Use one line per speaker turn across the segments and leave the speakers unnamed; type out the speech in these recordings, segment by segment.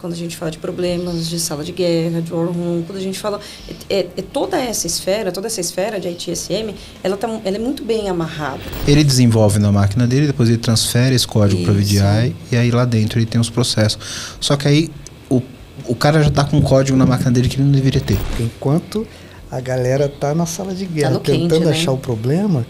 Quando a gente fala de problemas de sala de guerra, de war room, quando a gente fala... toda essa esfera de ITSM, ela é muito bem amarrada.
Ele desenvolve na máquina dele, depois ele transfere esse código para VDI e aí lá dentro ele tem os processos. Só que aí o cara já está com um código na máquina dele que ele não deveria ter.
Enquanto a galera tá na sala de guerra
tá tentando
quente, achar o problema,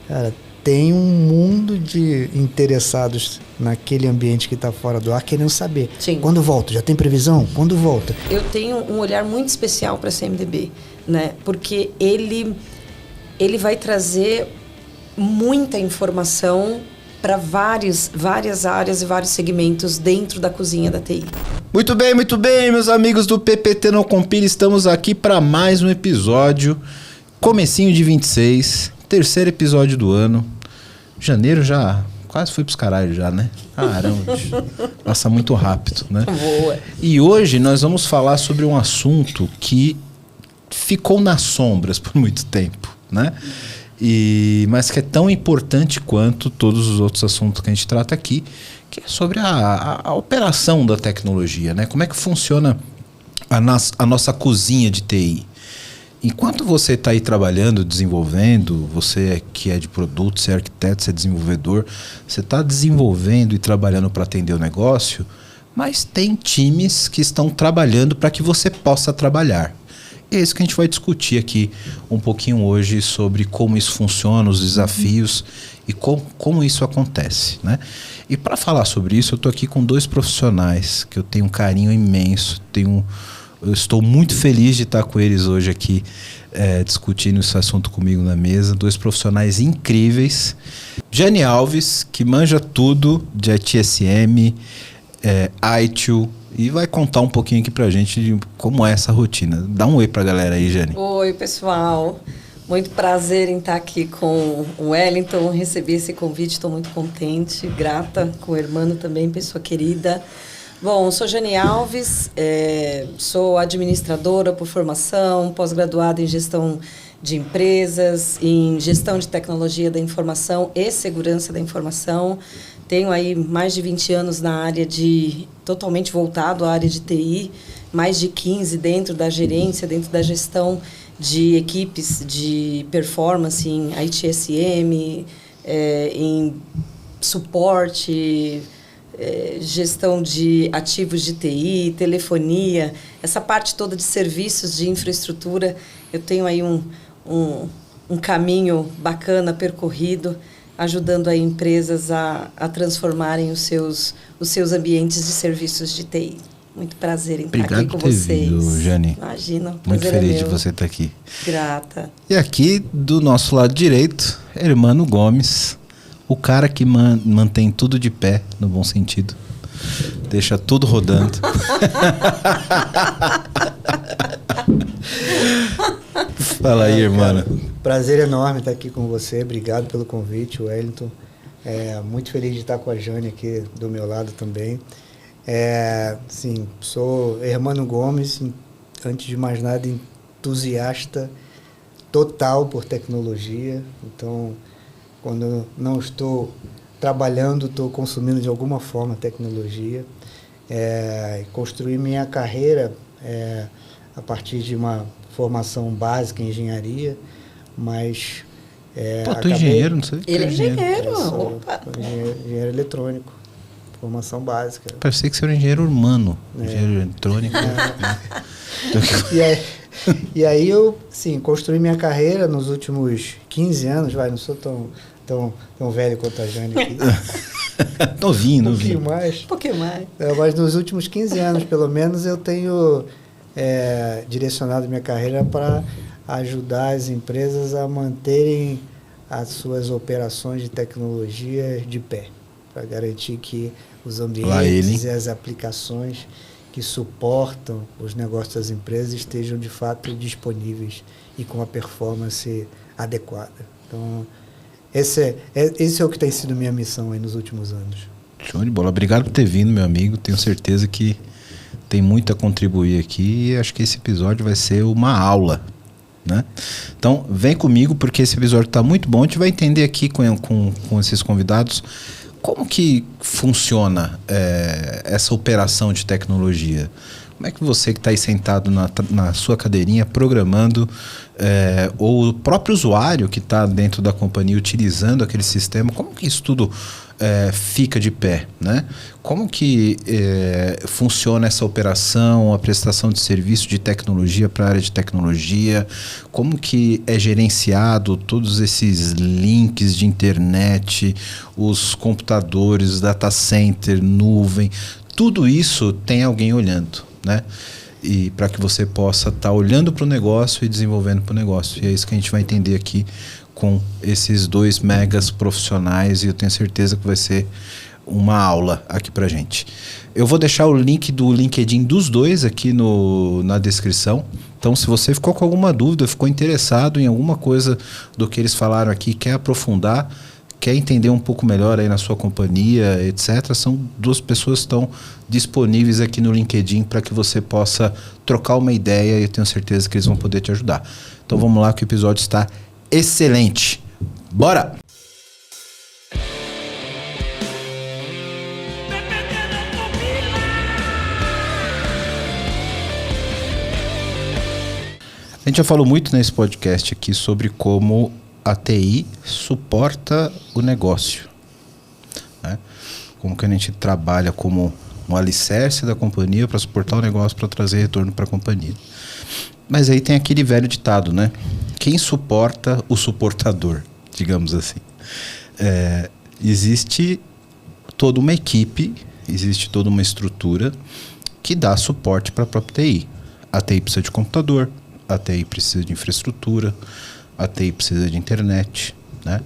cara, tem um mundo de interessados naquele ambiente que está fora do ar querendo saber.
Sim.
Quando volta? Já tem previsão? Quando volta?
Eu tenho um olhar muito especial para a CMDB, né? Porque ele vai trazer muita informação para várias áreas e vários segmentos dentro da cozinha da TI.
Muito bem, meus amigos do PPT Não Compile, estamos aqui para mais um episódio, comecinho de 26, terceiro episódio do ano. Janeiro já quase foi pros caralhos já, né? Caramba, passa muito rápido, né?
Boa.
E hoje nós vamos falar sobre um assunto que ficou nas sombras por muito tempo, né? Mas que é tão importante quanto todos os outros assuntos que a gente trata aqui, que é sobre a operação da tecnologia, né? Como é que funciona a nossa cozinha de TI? Enquanto você está aí trabalhando, desenvolvendo, você que é de produto, você é arquiteto, você é desenvolvedor, você está desenvolvendo e trabalhando para atender o negócio, mas tem times que estão trabalhando para que você possa trabalhar. É isso que a gente vai discutir aqui um pouquinho hoje sobre como isso funciona, os desafios e como isso acontece, né? E para falar sobre isso, eu estou aqui com dois profissionais que eu tenho um carinho imenso, eu estou muito feliz de estar com eles hoje aqui discutindo esse assunto comigo na mesa. Dois profissionais incríveis. Jane Alves, que manja tudo de ITSM, ITIL, e vai contar um pouquinho aqui pra gente de como é essa rotina. Dá um oi pra galera aí, Jane.
Oi, pessoal. Muito prazer em estar aqui com o Wellington. Recebi esse convite, estou muito contente, grata com o Hermano também, pessoa querida. Bom, sou Jane Alves, sou administradora por formação, pós-graduada em gestão de empresas, em gestão de tecnologia da informação e segurança da informação. Tenho aí mais de 20 anos na área totalmente voltado à área de TI, mais de 15 dentro da gerência, dentro da gestão de equipes de performance em ITSM, em suporte, gestão de ativos de TI, telefonia, essa parte toda de serviços de infraestrutura. Eu tenho aí um caminho bacana percorrido, ajudando aí empresas a transformarem os seus ambientes de serviços de TI. Muito prazer em estar aqui com vocês.
Obrigado por ter vindo, Jane.
Imagina,
muito feliz de você estar aqui.
Grata.
E aqui, do nosso lado direito, Hermano Gomes, o cara que mantém tudo de pé, no bom sentido. Deixa tudo rodando. Fala aí, irmã.
Prazer enorme estar aqui com você. Obrigado pelo convite, Wellington. Muito feliz de estar com a Jane aqui do meu lado também. Sim, sou Hermano Gomes, antes de mais nada, entusiasta total por tecnologia. Então, quando eu não estou trabalhando, estou consumindo de alguma forma tecnologia. Construí minha carreira a partir de uma formação básica em engenharia, mas...
tu é engenheiro, não sei?
Ele é engenheiro.
Opa. Engenheiro eletrônico, formação básica.
Parecia que você era engenheiro humano, engenheiro eletrônico.
E aí eu, sim, construí minha carreira nos últimos 15 anos, não sou tão velho quanto a Jane aqui.
Novinho.
Um pouquinho mais. Mas nos últimos 15 anos, pelo menos, eu tenho direcionado minha carreira para ajudar as empresas a manterem as suas operações de tecnologia de pé, para garantir que os ambientes e as aplicações que suportam os negócios das empresas estejam de fato disponíveis e com a performance adequada. Então, esse é o que tem sido minha missão aí nos últimos anos.
Show de bola. Obrigado por ter vindo, meu amigo. Tenho certeza que tem muito a contribuir aqui e acho que esse episódio vai ser uma aula, né? Então, vem comigo porque esse episódio está muito bom. A gente vai entender aqui com esses convidados Como que funciona essa operação de tecnologia? Como é que você que está aí sentado na sua cadeirinha programando, ou o próprio usuário que está dentro da companhia utilizando aquele sistema, como que isso tudo fica de pé, né? Como que funciona essa operação, a prestação de serviço de tecnologia para a área de tecnologia? Como que é gerenciado todos esses links de internet, os computadores, data center, nuvem? Tudo isso tem alguém olhando, né? E para que você possa estar olhando para o negócio e desenvolvendo para o negócio. E é isso que a gente vai entender aqui com esses 2 megas profissionais, e eu tenho certeza que vai ser uma aula aqui pra gente. Eu vou deixar o link do LinkedIn dos 2 aqui na descrição. Então, se você ficou com alguma dúvida, ficou interessado em alguma coisa do que eles falaram aqui, quer aprofundar, quer entender um pouco melhor aí na sua companhia, etc., são 2 pessoas que estão disponíveis aqui no LinkedIn para que você possa trocar uma ideia, e eu tenho certeza que eles vão poder te ajudar. Então vamos lá, que o episódio está excelente. Bora! A gente já falou muito nesse podcast aqui sobre como a TI suporta o negócio, né? Como que a gente trabalha como um alicerce da companhia para suportar o negócio, para trazer retorno para a companhia. Mas aí tem aquele velho ditado, né? Quem suporta o suportador, digamos assim. Existe toda uma equipe, existe toda uma estrutura que dá suporte para a própria TI. A TI precisa de computador, a TI precisa de infraestrutura, a TI precisa de internet, né?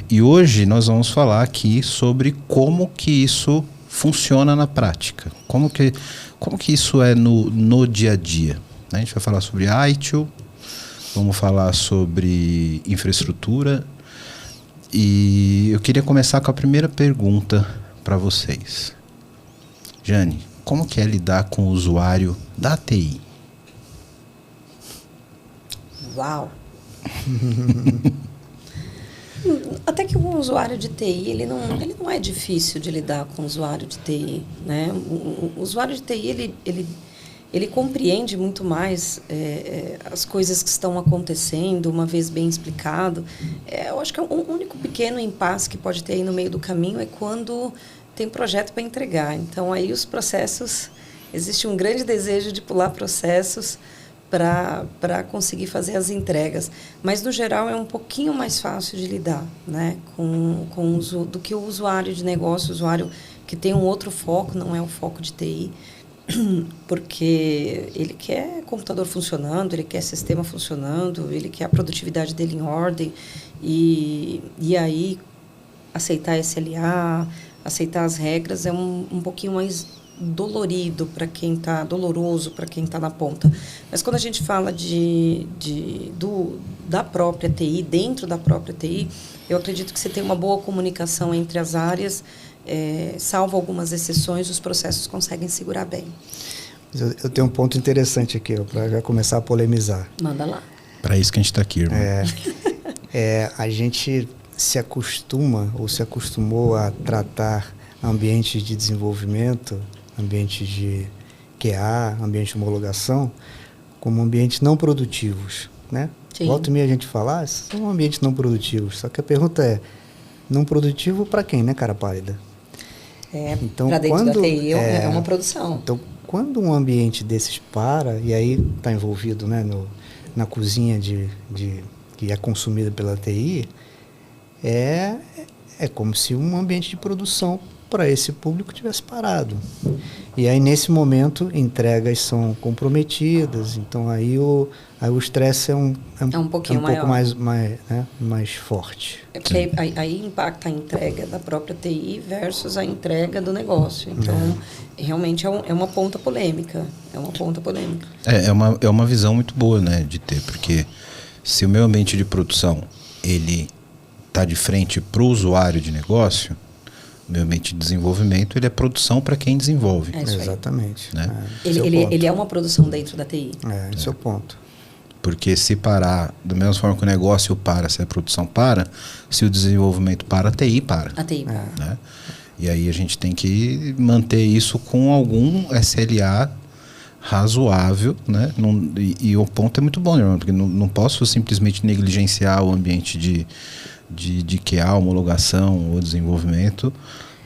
E hoje nós vamos falar aqui sobre como que isso funciona na prática. Como que isso é no dia a dia. A gente vai falar sobre ITIL, vamos falar sobre infraestrutura, e eu queria começar com a primeira pergunta para vocês. Jane, como que é lidar com o usuário da TI?
Uau! Até que o usuário de TI, ele não é difícil de lidar com o usuário de TI, né? O usuário de TI, ele compreende muito mais as coisas que estão acontecendo, uma vez bem explicado. Eu acho que é um único pequeno impasse que pode ter aí no meio do caminho é quando tem projeto para entregar. Então, aí os processos, existe um grande desejo de pular processos para conseguir fazer as entregas. Mas, no geral, é um pouquinho mais fácil de lidar, né, do que o usuário de negócio, o usuário que tem um outro foco, não é o foco de TI, porque ele quer computador funcionando, ele quer sistema funcionando, ele quer a produtividade dele em ordem, e aí aceitar SLA, aceitar as regras é um pouquinho mais dolorido para quem está, doloroso para quem está na ponta. Mas quando a gente fala da própria TI, dentro da própria TI, eu acredito que você tem uma boa comunicação entre as áreas, salvo algumas exceções, os processos conseguem segurar bem.
Eu tenho um ponto interessante aqui, para já começar a polemizar.
Manda lá.
Para isso que a gente está aqui, irmão.
A gente se acostuma ou se acostumou a tratar ambientes de desenvolvimento, ambientes de QA, ambiente de homologação, como ambientes não produtivos, né?
Sim.
Volta e meia a gente fala, são ambientes não produtivos. Só que a pergunta é, não produtivo para quem, né, cara pálida?
Então, para dentro da TI é uma produção.
Então, quando um ambiente desses para, e aí está envolvido, né, na cozinha que é consumida pela TI, é como se um ambiente de produção para esse público tivesse parado. E aí, nesse momento, entregas são comprometidas, então aí o estresse é um pouco mais forte.
Porque aí impacta a entrega da própria TI versus a entrega do negócio. Então, realmente é uma ponta polêmica.
É uma visão muito boa, né, de ter, porque se o meu ambiente de produção ele está de frente para o usuário de negócio, o meu ambiente de desenvolvimento ele é produção para quem desenvolve.
Exatamente.
Né?
Ele é uma produção dentro da TI.
Esse é o ponto.
Porque se parar, da mesma forma que o negócio para, se a produção para, se o desenvolvimento para, a TI para.
A TI para.
Né? E aí a gente tem que manter isso com algum SLA razoável, né? E o ponto é muito bom, né? Porque não posso simplesmente negligenciar o ambiente de QA, homologação ou desenvolvimento,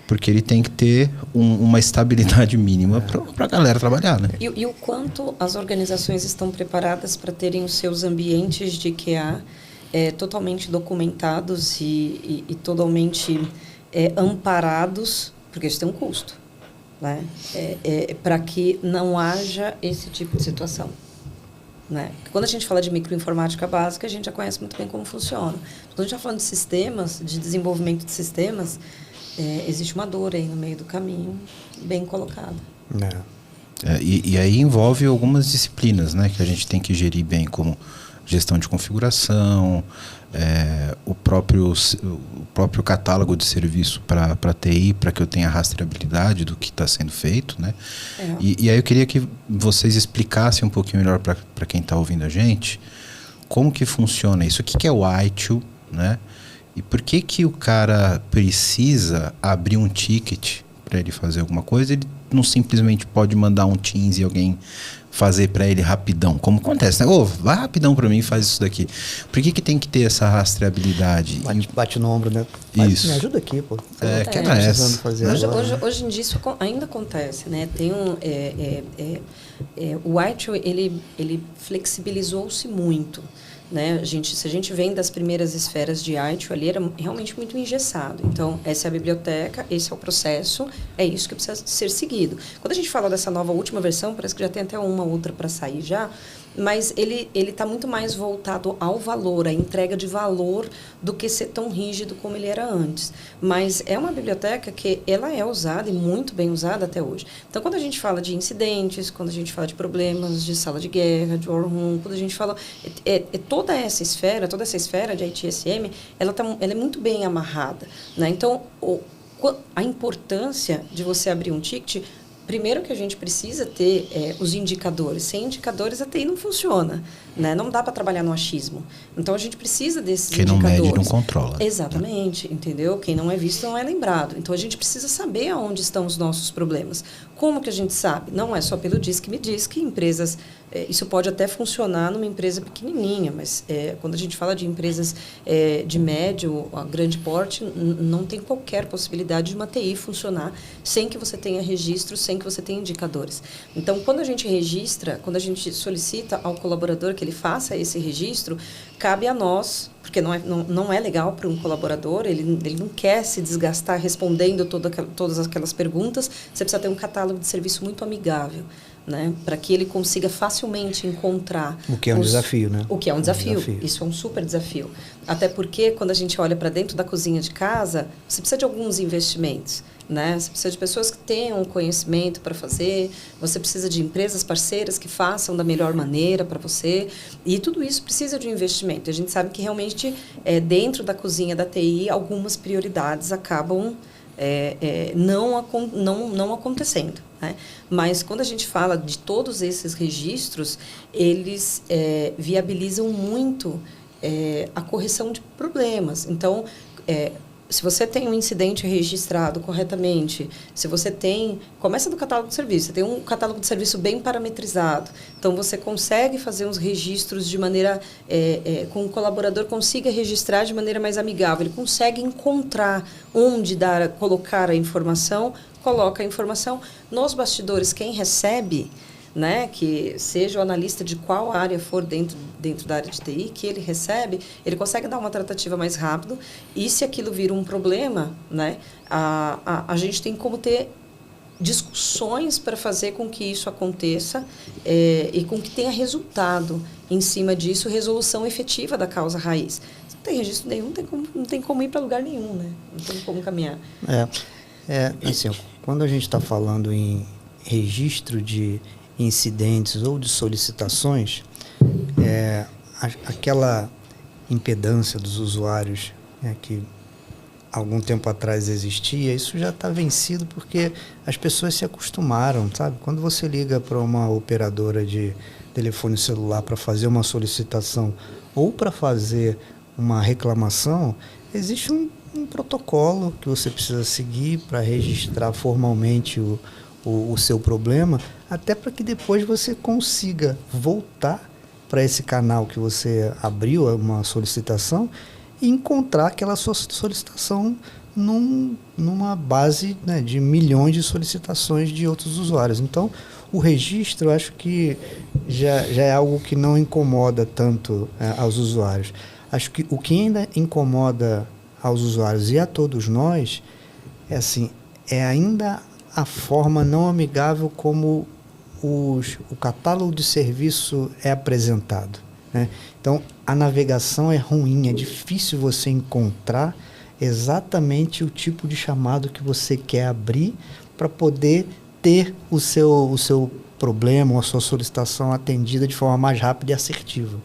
porque ele tem que ter uma estabilidade mínima para a galera trabalhar, né?
E o quanto as organizações estão preparadas para terem os seus ambientes de QA totalmente documentados e totalmente amparados, porque isso tem um custo, né? Para que não haja esse tipo de situação, né? Quando a gente fala de microinformática básica, a gente já conhece muito bem como funciona. Quando a gente está falando de sistemas, de desenvolvimento de sistemas, existe uma dor aí no meio do caminho, bem colocada.
E aí envolve algumas disciplinas, né, que a gente tem que gerir bem, como gestão de configuração, o próprio catálogo de serviço para TI, para que eu tenha rastreabilidade do que está sendo feito, né? E aí eu queria que vocês explicassem um pouquinho melhor para quem está ouvindo a gente como que funciona isso. O que é o ITIL, né? E por que o cara precisa abrir um ticket para ele fazer alguma coisa? Ele não simplesmente pode mandar um Teams e alguém fazer para ele rapidão, como acontece, né? Vai rapidão para mim e faz isso daqui. Por que tem que ter essa rastreabilidade?
Bate no ombro, né?
Isso.
Me ajuda aqui, pô.
Quebra essa.
Hoje em dia isso ainda acontece, né? Tem o ITIL, ele flexibilizou-se muito, né? Se a gente vem das primeiras esferas de ITIL, ali era realmente muito engessado. Então, essa é a biblioteca, esse é o processo, é isso que precisa ser seguido. Quando a gente fala dessa nova última versão, parece que já tem até uma outra para sair já, mas ele está muito mais voltado ao valor, à entrega de valor, do que ser tão rígido como ele era antes. Mas é uma biblioteca que ela é usada e muito bem usada até hoje. Então, quando a gente fala de incidentes, quando a gente fala de problemas, de sala de guerra, de war room, quando a gente fala... toda essa esfera de ITSM, ela é muito bem amarrada, né? Então, a importância de você abrir um ticket... Primeiro que a gente precisa ter os indicadores. Sem indicadores, a TI não funciona, né? Não dá para trabalhar no achismo. Então, a gente precisa desses indicadores.
Quem não mede, não controla.
Exatamente, entendeu? Quem não é visto não é lembrado. Então, a gente precisa saber aonde estão os nossos problemas. Como que a gente sabe? Não é só pelo diz que empresas... isso pode até funcionar numa empresa pequenininha, mas quando a gente fala de empresas de médio a grande porte, não tem qualquer possibilidade de uma TI funcionar sem que você tenha registro, sem que você tenha indicadores. Então, quando a gente registra, quando a gente solicita ao colaborador que ele faça esse registro, cabe a nós, porque não é legal para um colaborador, ele não quer se desgastar respondendo todas aquelas perguntas, você precisa ter um catálogo de serviço muito amigável, né? Para que ele consiga facilmente encontrar...
O que é um desafio, né?
O que é um desafio. Isso é um super desafio. Até porque, quando a gente olha para dentro da cozinha de casa, você precisa de alguns investimentos, né? Você precisa de pessoas que tenham conhecimento para fazer, você precisa de empresas parceiras que façam da melhor maneira para você, e tudo isso precisa de um investimento. A gente sabe que realmente, dentro da cozinha da TI, algumas prioridades acabam não acontecendo, né? Mas quando a gente fala de todos esses registros, eles viabilizam muito a correção de problemas. Então, se você tem um incidente registrado corretamente, se você começa do catálogo de serviço, você tem um catálogo de serviço bem parametrizado, então você consegue fazer uns registros de maneira, com o colaborador consiga registrar de maneira mais amigável, ele consegue encontrar onde colocar a informação, coloca a informação nos bastidores, quem recebe, né, que seja o analista de qual área for dentro da área de TI, que ele recebe, ele consegue dar uma tratativa mais rápido, e se aquilo vira um problema, né, a gente tem como ter discussões para fazer com que isso aconteça e com que tenha resultado em cima disso, resolução efetiva da causa raiz. Se não tem registro nenhum, não tem como ir para lugar nenhum, né? Não tem como caminhar.
Assim, quando a gente está falando em registro de incidentes ou de solicitações, aquela impedância dos usuários, que algum tempo atrás existia, isso já está vencido porque as pessoas se acostumaram, sabe? Quando você liga para uma operadora de telefone celular para fazer uma solicitação ou para fazer uma reclamação, existe um protocolo que você precisa seguir para registrar formalmente o seu problema, até para que depois você consiga voltar para esse canal que você abriu uma solicitação e encontrar aquela sua solicitação numa base, né, de milhões de solicitações de outros usuários. Então, o registro, eu acho que já é algo que não incomoda tanto aos usuários. Acho que o que ainda incomoda aos usuários e a todos nós é ainda a forma não amigável como o catálogo de serviço é apresentado, né? Então, a navegação é ruim, é difícil você encontrar exatamente o tipo de chamado que você quer abrir para poder ter o seu problema ou a sua solicitação atendida de forma mais rápida e assertiva.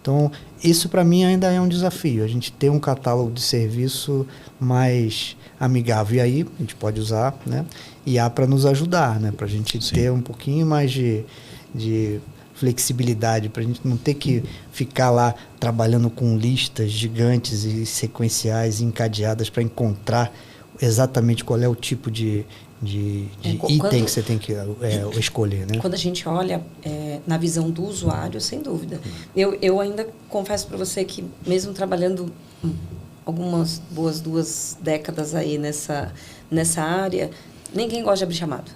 Então, isso para mim ainda é um desafio, a gente ter um catálogo de serviço mais amigável. E aí a gente pode usar, né, IA para nos ajudar, né, para a gente ter um pouquinho mais de flexibilidade, para a gente não ter que ficar lá trabalhando com listas gigantes e sequenciais encadeadas para encontrar exatamente qual é o tipo de item que você tem que escolher, né?
Quando a gente olha na visão do usuário, sem dúvida. Eu ainda confesso para você que, mesmo trabalhando algumas boas 2 décadas aí nessa área, ninguém gosta de abrir chamado.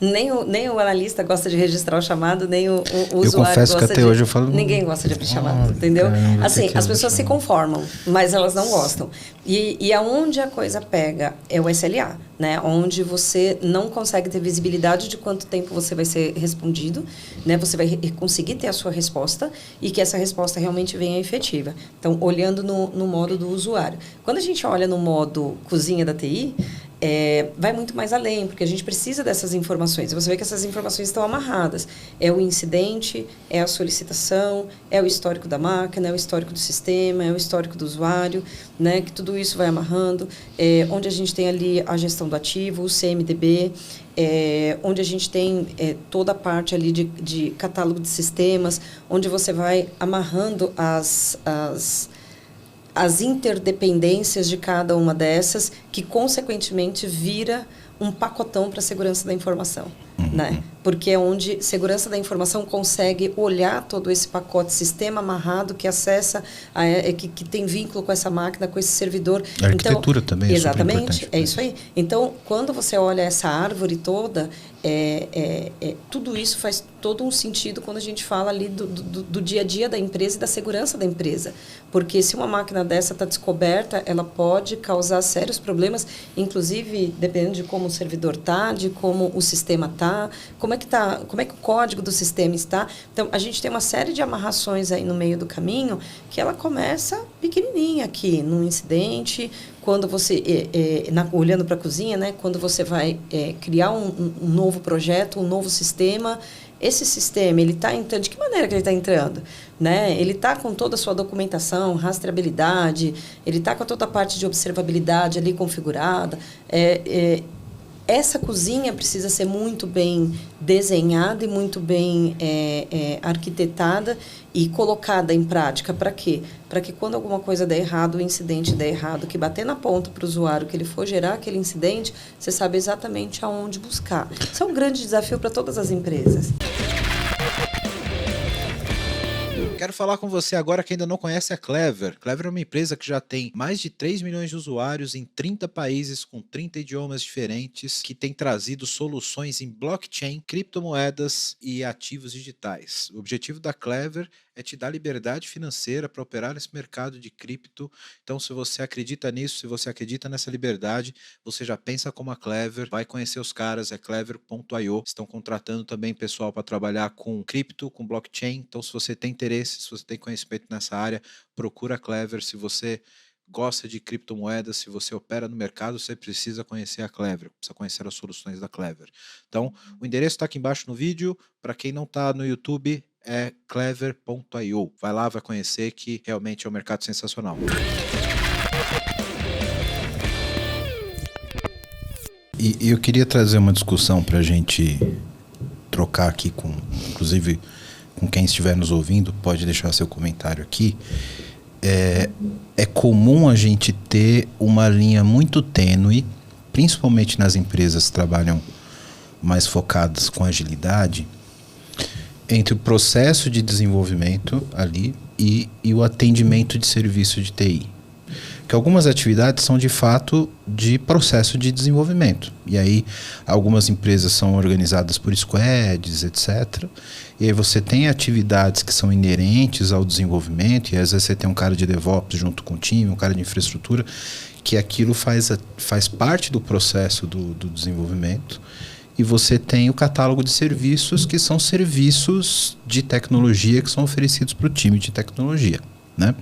nem o analista gosta de registrar o chamado, nem o usuário
eu confesso
gosta
que até hoje eu falo...
Ninguém gosta de abrir chamado, entendeu? Assim, as pessoas se conformam, mas elas não gostam. E aonde a coisa pega é o SLA, né? Onde você não consegue ter visibilidade de quanto tempo você vai ser respondido, né? Você vai conseguir ter a sua resposta e que essa resposta realmente venha efetiva. Então, olhando no modo do usuário. Quando a gente olha no modo cozinha da TI, vai muito mais além, porque a gente precisa dessas informações. Você vê que essas informações estão amarradas. É o incidente, é a solicitação, é o histórico da máquina, é o histórico do sistema, é o histórico do usuário, né? Que tudo isso vai amarrando. Onde a gente tem ali a gestão do ativo, o CMDB, onde a gente tem toda a parte ali de catálogo de sistemas, onde você vai amarrando as interdependências de cada uma dessas, que, consequentemente, vira um pacotão para a segurança da informação, né? Porque é onde segurança da informação consegue olhar todo esse pacote, sistema amarrado que acessa, que tem vínculo com essa máquina, com esse servidor.
A arquitetura também é super importante.
Exatamente, é isso aí. Então, quando você olha essa árvore toda, tudo isso faz todo um sentido quando a gente fala ali do dia a dia da empresa e da segurança da empresa. Porque se uma máquina dessa está descoberta, ela pode causar sérios problemas, inclusive dependendo de como o servidor está, de como o sistema está, como é que o código do sistema está. Então, a gente tem uma série de amarrações aí no meio do caminho que ela começa pequenininha aqui, num incidente, quando você, olhando para a cozinha, né, quando você vai criar um novo projeto, um novo sistema. Esse sistema, ele está entrando, de que maneira que ele está entrando? Né? Ele está com toda a sua documentação, rastreabilidade, ele está com toda a parte de observabilidade ali configurada. Essa cozinha precisa ser muito bem desenhada e muito bem arquitetada e colocada em prática. Para quê? Para que quando alguma coisa der errado, o incidente der errado, que bater na ponta para o usuário, que ele for gerar aquele incidente, você sabe exatamente aonde buscar. Isso é um grande desafio para todas as empresas.
Quero falar com você agora que ainda não conhece a Clever. Clever é uma empresa que já tem mais de 3 milhões de usuários em 30 países com 30 idiomas diferentes, que tem trazido soluções em blockchain, criptomoedas e ativos digitais. O objetivo da Clever é te dar liberdade financeira para operar nesse mercado de cripto. Então, se você acredita nisso, se você acredita nessa liberdade, você já pensa como a Clever, vai conhecer os caras, é clever.io. Estão contratando também pessoal para trabalhar com cripto, com blockchain. Então, se você tem interesse, se você tem conhecimento nessa área, procura a Clever. Se você gosta de criptomoedas, se você opera no mercado, você precisa conhecer a Clever, precisa conhecer as soluções da Clever. Então, o endereço está aqui embaixo no vídeo. Para quem não está no YouTube, é clever.io. Vai lá, vai conhecer, que realmente é um mercado sensacional. E eu queria trazer uma discussão para a gente trocar aqui inclusive com quem estiver nos ouvindo, pode deixar seu comentário aqui. é comum a gente ter uma linha muito tênue, principalmente nas empresas que trabalham mais focadas com agilidade, entre o processo de desenvolvimento ali e o atendimento de serviço de TI. Que algumas atividades são de fato de processo de desenvolvimento. E aí algumas empresas são organizadas por squads, etc. E aí você tem atividades que são inerentes ao desenvolvimento, e às vezes você tem um cara de DevOps junto com o time, um cara de infraestrutura, que aquilo faz parte do processo do desenvolvimento. E você tem o catálogo de serviços, que são serviços de tecnologia que são oferecidos para o time de tecnologia, né?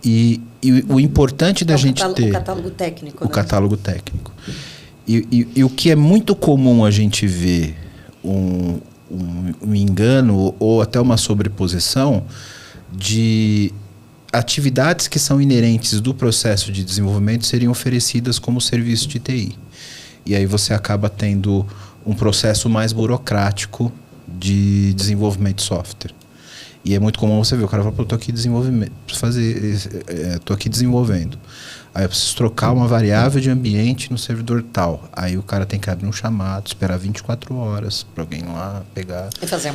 E o importante da gente ter...
O catálogo técnico.
O catálogo técnico. E o que é muito comum a gente ver um engano ou até uma sobreposição de atividades que são inerentes do processo de desenvolvimento serem oferecidas como serviço de TI. E aí você acaba tendo um processo mais burocrático de desenvolvimento de software. E é muito comum você ver, o cara fala, pô, tô aqui desenvolvendo. Aí eu preciso trocar uma variável de ambiente no servidor tal. Aí o cara tem que abrir um chamado, esperar 24 horas para alguém lá pegar...
E fazer a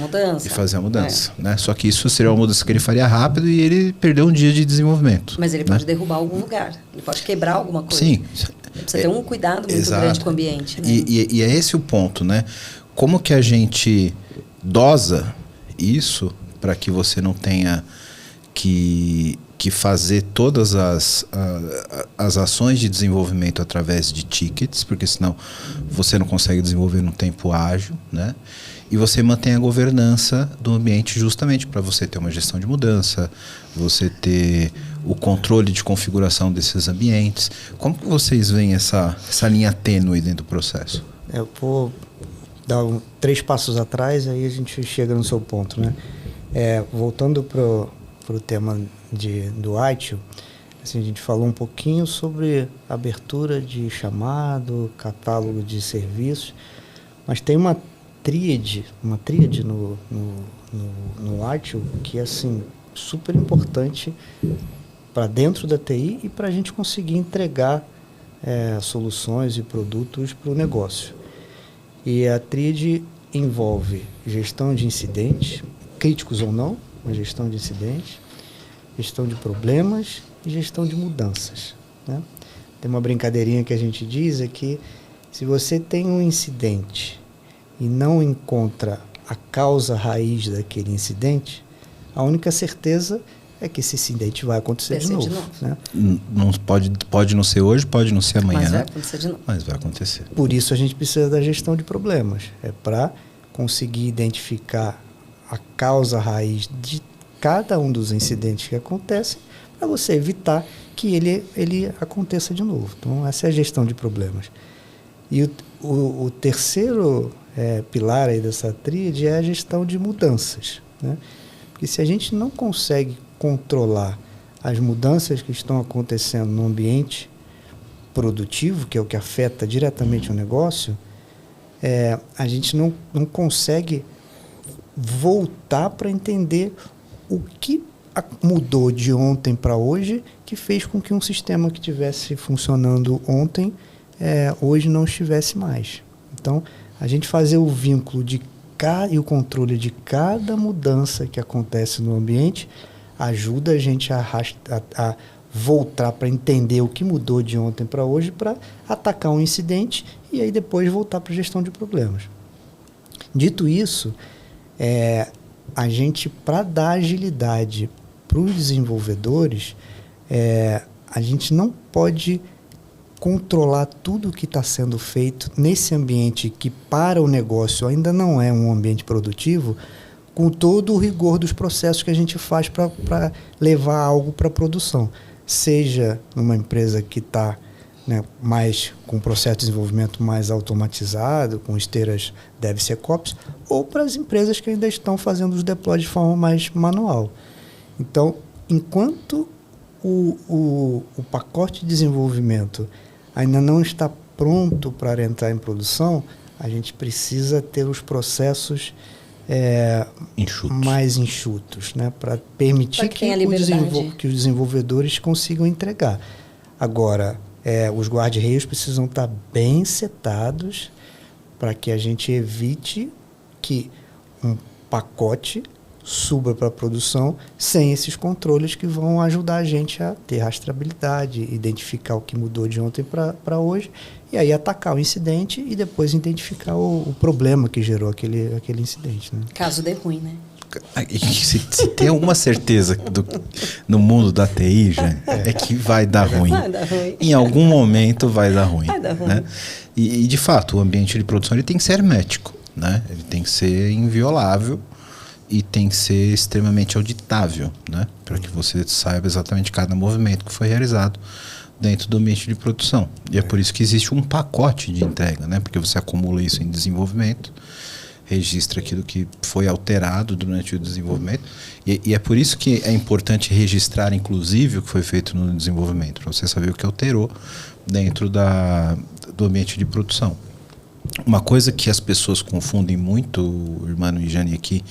mudança.
Né? Só que isso seria uma mudança que ele faria rápido e ele perdeu um dia de desenvolvimento.
Mas ele pode derrubar algum lugar. Ele pode quebrar alguma coisa.
Sim.
Precisa ter um cuidado muito grande com o ambiente. Né?
E é esse o ponto, né? Como que a gente dosa isso para que você não tenha que fazer todas as ações de desenvolvimento através de tickets, porque senão você não consegue desenvolver num tempo ágil, né? E você mantém a governança do ambiente justamente para você ter uma gestão de mudança, você ter o controle de configuração desses ambientes. Como que vocês veem essa linha tênue dentro do processo?
Eu vou dar 3 passos atrás, aí a gente chega no seu ponto, né? Voltando para o tema do ITIL, assim, a gente falou um pouquinho sobre abertura de chamado, catálogo de serviços, mas tem uma tríade no ITIL que é assim, super importante para dentro da TI e para a gente conseguir entregar soluções e produtos para o negócio. E a tríade envolve gestão de incidentes, críticos ou não, uma gestão de incidentes, gestão de problemas e gestão de mudanças, né? Tem uma brincadeirinha que a gente diz é que se você tem um incidente e não encontra a causa raiz daquele incidente, a única certeza é que esse incidente vai acontecer de novo. Né?
Não pode não ser hoje, pode não ser amanhã.
Mas vai acontecer de novo.
Mas vai acontecer.
Por isso a gente precisa da gestão de problemas. É para conseguir identificar a causa raiz de cada um dos incidentes que acontecem, para você evitar que ele aconteça de novo. Então, essa é a gestão de problemas. E o terceiro pilar aí dessa tríade é a gestão de mudanças, né? Porque se a gente não consegue controlar as mudanças que estão acontecendo no ambiente produtivo, que é o que afeta diretamente o negócio, a gente não consegue voltar para entender o que mudou de ontem para hoje que fez com que um sistema que estivesse funcionando ontem hoje não estivesse mais. Então, a gente fazer o vínculo e o controle de cada mudança que acontece no ambiente ajuda a gente a voltar para entender o que mudou de ontem para hoje para atacar um incidente e aí depois voltar para a gestão de problemas. Dito isso, a gente, para dar agilidade para os desenvolvedores, a gente não pode controlar tudo o que está sendo feito nesse ambiente que para o negócio ainda não é um ambiente produtivo, com todo o rigor dos processos que a gente faz para levar algo para a produção. Seja numa empresa que está mais com processo de desenvolvimento mais automatizado, com esteiras DevSecOps, ou para as empresas que ainda estão fazendo os deploys de forma mais manual. Então, enquanto o pacote de desenvolvimento ainda não está pronto para entrar em produção, a gente precisa ter os processos mais enxutos, né? Para permitir que os desenvolvedores consigam entregar. Agora, os guarda-reios precisam estar bem setados para que a gente evite que um pacote suba para a produção sem esses controles que vão ajudar a gente a ter rastreabilidade, identificar o que mudou de ontem para hoje, e aí atacar o incidente e depois identificar o problema que gerou aquele incidente. Né?
Caso dê ruim, né?
Se tem alguma certeza no mundo da TI, já, é que vai dar ruim.
Vai dar ruim.
Em algum momento vai dar ruim.
Vai dar ruim.
Né? E, de fato, o ambiente de produção ele tem que ser hermético. Né? Ele tem que ser inviolável e tem que ser extremamente auditável, né? Para que você saiba exatamente cada movimento que foi realizado dentro do ambiente de produção. E é por isso que existe um pacote de entrega, né? Porque você acumula isso em desenvolvimento, registra aquilo que foi alterado durante o desenvolvimento, e é por isso que é importante registrar, inclusive, o que foi feito no desenvolvimento, para você saber o que alterou dentro do ambiente de produção. Uma coisa que as pessoas confundem muito, Irmão e Jane, aqui,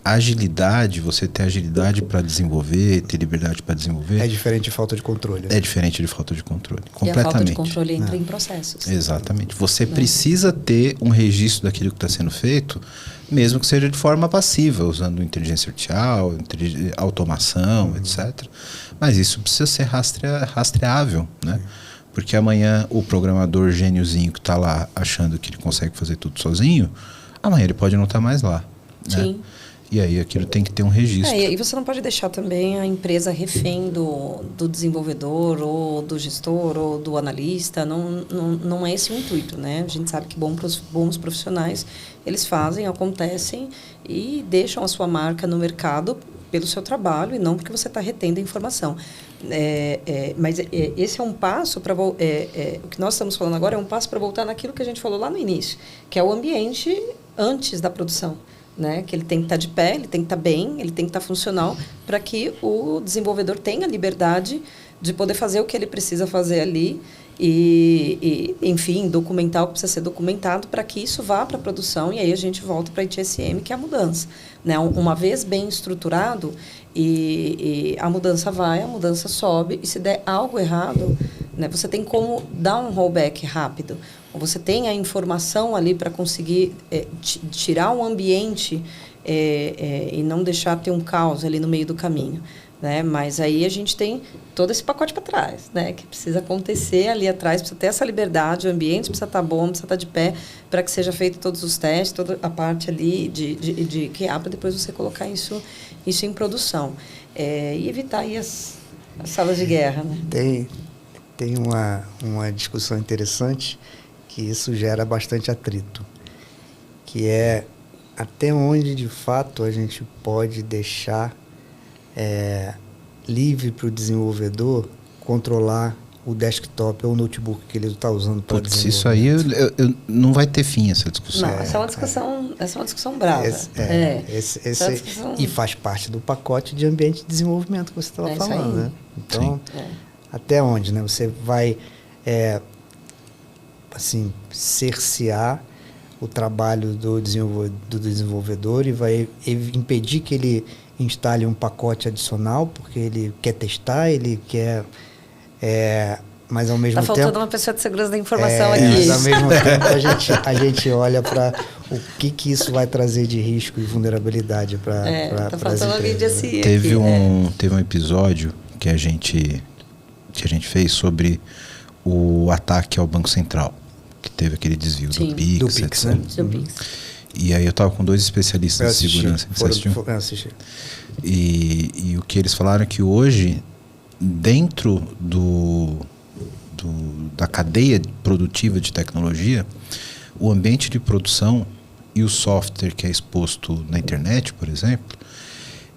agilidade, você ter agilidade para desenvolver, ter liberdade para desenvolver.
É diferente de falta de controle.
É diferente de falta de controle. Completamente.
E a falta de controle entra em processos.
Exatamente. Você precisa ter um registro daquilo que está sendo feito, mesmo que seja de forma passiva, usando inteligência artificial, automação, etc. Mas isso precisa ser rastreável, né? Porque amanhã o programador gêniozinho que está lá achando que ele consegue fazer tudo sozinho, amanhã ele pode não estar mais lá. Né? Sim. E aí aquilo tem que ter um registro.
E você não pode deixar também a empresa refém do desenvolvedor, ou do gestor, ou do analista. Não é esse o intuito, né? A gente sabe que bons profissionais, eles fazem, acontecem e deixam a sua marca no mercado pelo seu trabalho e não porque você está retendo a informação. Mas esse é um passo para... o que nós estamos falando agora é um passo para voltar naquilo que a gente falou lá no início, que é o ambiente antes da produção. Né? Que ele tem que estar de pé, ele tem que estar bem, ele tem que estar funcional para que o desenvolvedor tenha liberdade de poder fazer o que ele precisa fazer ali e enfim, documentar o que precisa ser documentado para que isso vá para a produção e aí a gente volta para a ITSM, que é a mudança. Né? Uma vez bem estruturado e a mudança vai, a mudança sobe e se der algo errado, né, você tem como dar um rollback rápido. Você tem a informação ali para conseguir tirar o ambiente e não deixar ter um caos ali no meio do caminho. Né? Mas aí a gente tem todo esse pacote para trás, né? Que precisa acontecer ali atrás, precisa ter essa liberdade, o ambiente precisa estar bom, precisa estar de pé para que seja feito todos os testes, toda a parte ali de QA para depois você colocar isso em produção. E evitar aí as salas de guerra. Né?
Tem uma discussão interessante que isso gera bastante atrito, que é até onde, de fato, a gente pode deixar livre para o desenvolvedor controlar o desktop ou o notebook que ele está usando para desenvolver.
Isso aí não vai ter fim, essa discussão.
Não, essa é uma discussão brava.
E faz parte do pacote de ambiente de desenvolvimento que você estava falando. Né? Então, até onde, né? Você vai... assim, cercear o trabalho do desenvolvedor e vai impedir que ele instale um pacote adicional, porque ele quer testar, ele quer... mas ao mesmo tempo...
Está faltando uma pessoa de segurança da informação aqui.
Mas ao mesmo tempo a gente olha para o que isso vai trazer de risco e vulnerabilidade para
Está faltando alguém de SI
teve um episódio que a gente fez sobre o ataque ao Banco Central, que teve aquele desvio do Pix, etc.
Né?
Do Pix.
E aí eu estava com 2 especialistas de segurança.
Eu assisti.
E o que eles falaram é que hoje, dentro da cadeia produtiva de tecnologia, o ambiente de produção e o software que é exposto na internet, por exemplo,